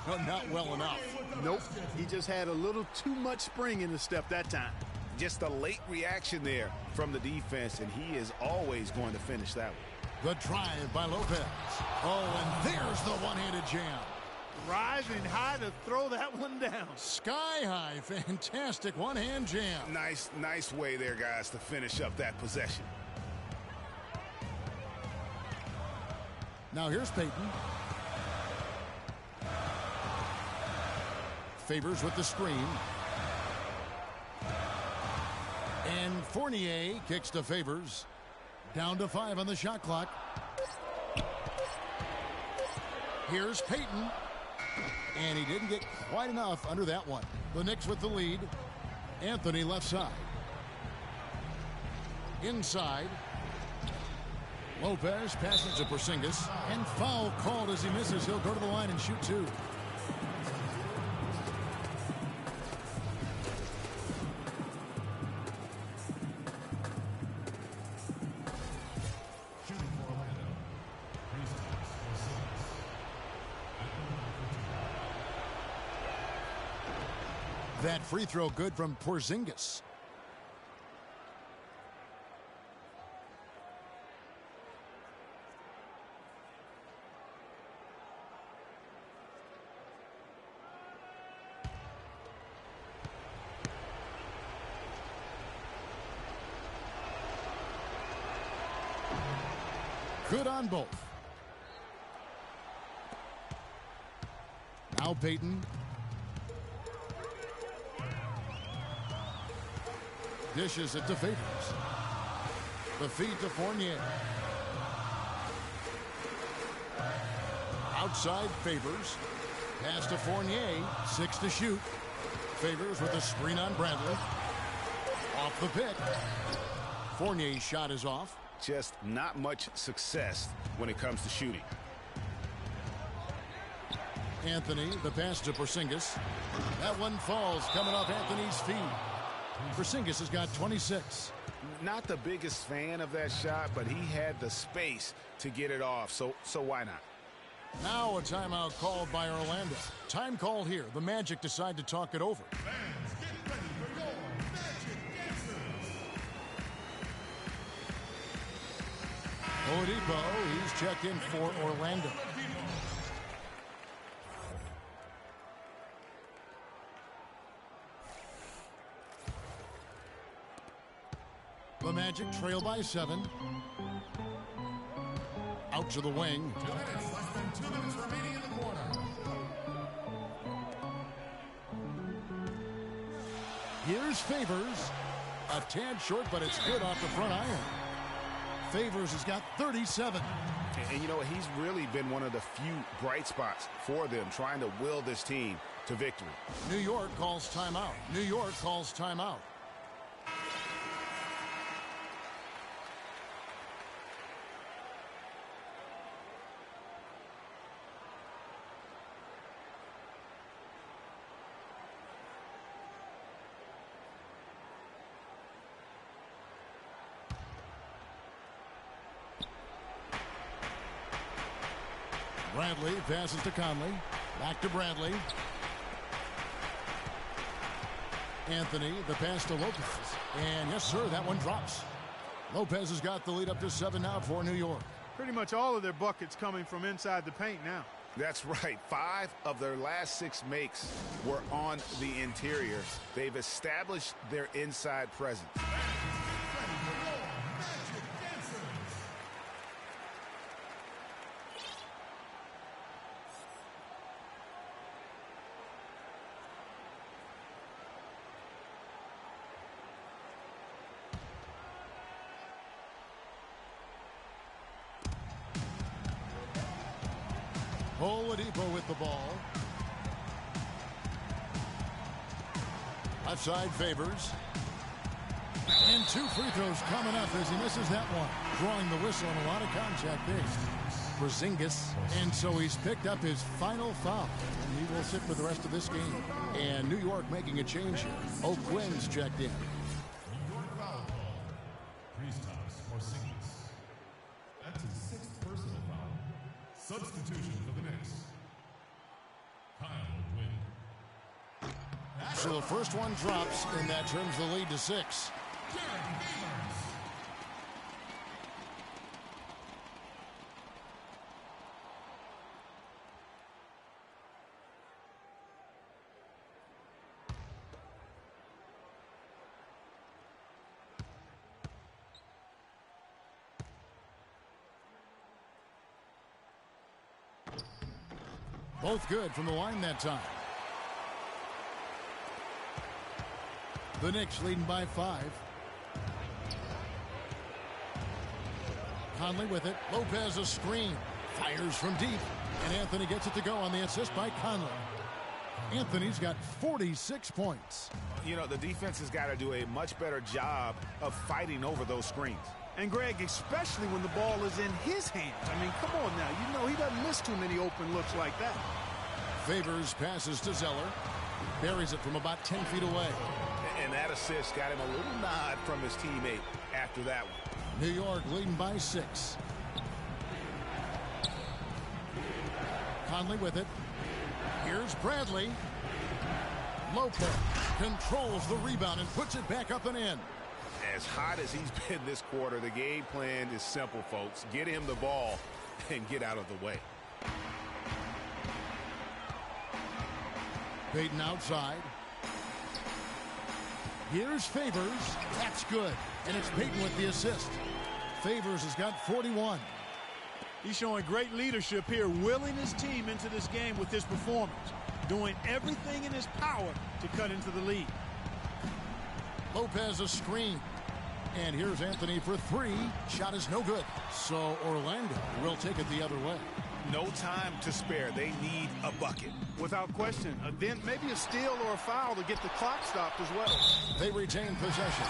well enough. Nope. He just had a little too much spring in the step that time. Just a late reaction there from the defense, and he is always going to finish that one. The drive by Lopez. Oh, and there's the one-handed jam. Rising high to throw that one down. Sky high. Fantastic one-hand jam. Nice way there, guys, to finish up that possession. Now here's Peyton. Favors with the screen. And Fournier kicks to Favors. Down to 5 on the shot clock. Here's Payton. And he didn't get quite enough under that one. The Knicks with the lead. Anthony left side. Inside. Lopez passes to Porzingis. And foul called as he misses. He'll go to the line and shoot 2. That free throw good from Porzingis. Good on both. Now Payton. Dishes it to Favors. The feed to Fournier. Outside Favors. Pass to Fournier. 6 to shoot. Favors with a screen on Bradley. Off the pick. Fournier's shot is off. Just not much success when it comes to shooting. Anthony, the pass to Porzingis. That one falls coming off Anthony's feet. Porzingis has got 26. Not the biggest fan of that shot, but he had the space to get it off, so why not? Now a timeout called by Orlando. Time called here. The Magic decide to talk it over. Fans, get ready for your Magic dancers. Oladipo, he's checked in for Orlando. The Magic trail by 7. Out to the wing. 2 minutes, less than 2 minutes remaining in the quarter. Here's Favors. A tad short, but it's good off the front iron. Favors has got 37. And you know, he's really been one of the few bright spots for them, trying to will this team to victory. New York calls timeout. New York calls timeout. Bradley passes to Conley. Back to Bradley. Anthony, the pass to Lopez. And yes, sir, that one drops. Lopez has got the lead up to 7 now for New York. Pretty much all of their buckets coming from inside the paint now. That's right. 5 of their last 6 makes were on the interior. They've established their inside presence. Oladipo with the ball. Left side Favors. And 2 free throws coming up as he misses that one. Drawing the whistle and a lot of contact there. Porzingis. And so he's picked up his final foul. And he will sit for the rest of this game. And New York making a change here. O'Quinn's checked in. New York foul call. Kristaps Porzingis. That's his 6th personal foul. Substitution for the Knicks. Kyle Quinn. So the first one drops, and that turns the lead to 6. Both good from the line that time. The Knicks leading by 5. Conley with it. Lopez a screen. Fires from deep. And Anthony gets it to go on the assist by Conley. Anthony's got 46 points. You know, the defense has got to do a much better job of fighting over those screens. And, Greg, especially when the ball is in his hands. I mean, come on now. You know he doesn't miss too many open looks like that. Favors passes to Zeller. Buries it from about 10 feet away. And that assist got him a little nod from his teammate after that one. New York leading by 6. Conley with it. Here's Bradley. Lopez controls the rebound and puts it back up and in. As hot as he's been this quarter, the game plan is simple, folks. Get him the ball and get out of the way. Payton outside. Here's Favors. That's good. And it's Payton with the assist. Favors has got 41. He's showing great leadership here, willing his team into this game with his performance, doing everything in his power to cut into the lead. Lopez a screen. And here's Anthony for 3. Shot is no good. So Orlando will take it the other way. No time to spare. They need a bucket. Without question. Then maybe a steal or a foul to get the clock stopped as well. They retain possession.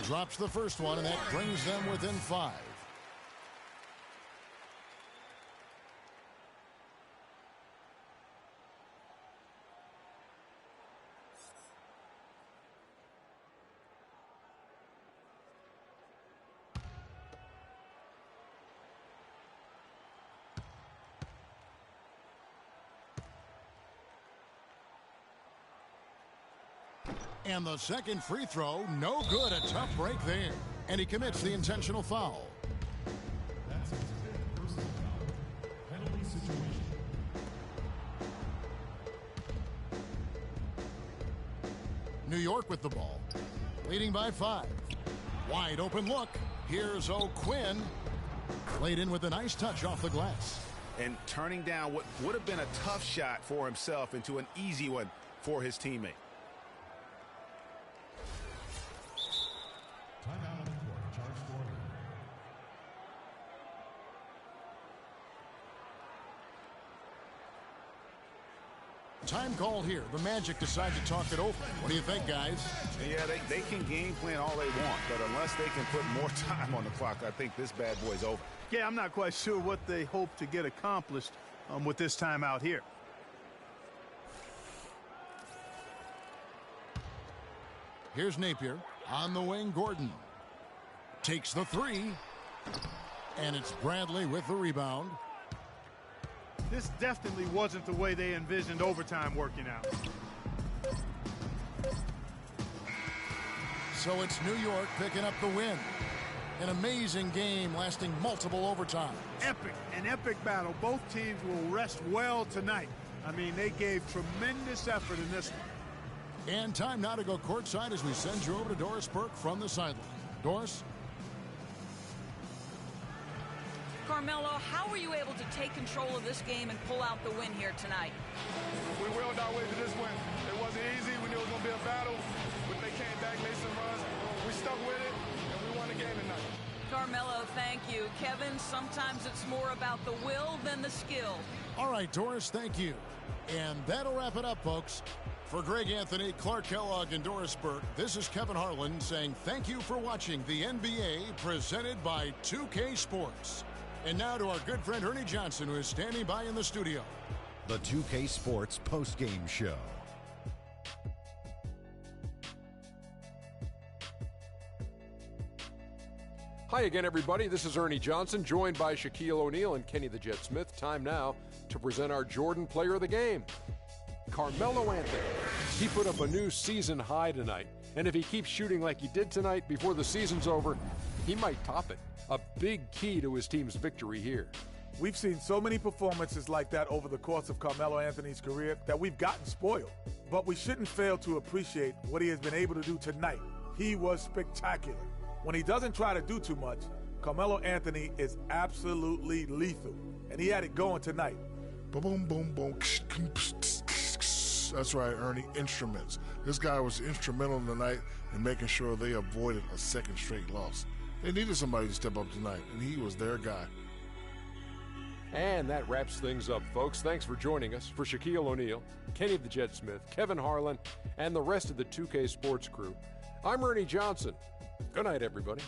Drops the first one, and that brings them within 5. And the second free throw, no good. A tough break there. And he commits the intentional foul. That's his 5th personal foul. Penalty situation. New York with the ball. Leading by 5. Wide open look. Here's O'Quinn. Played in with a nice touch off the glass. And turning down what would have been a tough shot for himself into an easy one for his teammate. Timeout on the court. Charge for Time called here. The Magic decide to talk it over. What do you think, guys? Yeah, they can game plan all they want, but unless they can put more time on the clock, I think this bad boy's over. Yeah, I'm not quite sure what they hope to get accomplished with this timeout here. Here's Napier. On the wing, Gordon. Takes the 3. And it's Bradley with the rebound. This definitely wasn't the way they envisioned overtime working out. So it's New York picking up the win. An amazing game lasting multiple overtimes. Epic, an epic battle. Both teams will rest well tonight. I mean, they gave tremendous effort in this one. And time now to go courtside as we send you over to Doris Burke from the sideline. Doris? Carmelo, how were you able to take control of this game and pull out the win here tonight? We willed our way to this win. It wasn't easy. We knew it was going to be a battle, but they came back, made some runs. We stuck with it, and we won the game tonight. Carmelo, thank you. Kevin, sometimes it's more about the will than the skill. All right, Doris, thank you. And that'll wrap it up, folks. For Greg Anthony, Clark Kellogg, and Doris Burke, this is Kevin Harlan saying thank you for watching the NBA presented by 2K Sports. And now to our good friend Ernie Johnson, who is standing by in the studio. The 2K Sports postgame show. Hi again, everybody. This is Ernie Johnson, joined by Shaquille O'Neal and Kenny the Jet Smith. Time now to present our Jordan Player of the Game, Carmelo Anthony. He put up a new season high tonight, and if he keeps shooting like he did tonight before the season's over, he might top it. A big key to his team's victory here. We've seen so many performances like that over the course of Carmelo Anthony's career that we've gotten spoiled. But we shouldn't fail to appreciate what he has been able to do tonight. He was spectacular. When he doesn't try to do too much, Carmelo Anthony is absolutely lethal. And he had it going tonight. Boom, boom, boom. That's right, Ernie. Instruments. This guy was instrumental tonight in making sure they avoided a second straight loss. They needed somebody to step up tonight, and he was their guy. And that wraps things up, folks. Thanks for joining us. For Shaquille O'Neal, Kenny the Jet Smith, Kevin Harlan, and the rest of the 2K Sports crew, I'm Ernie Johnson. Good night, everybody.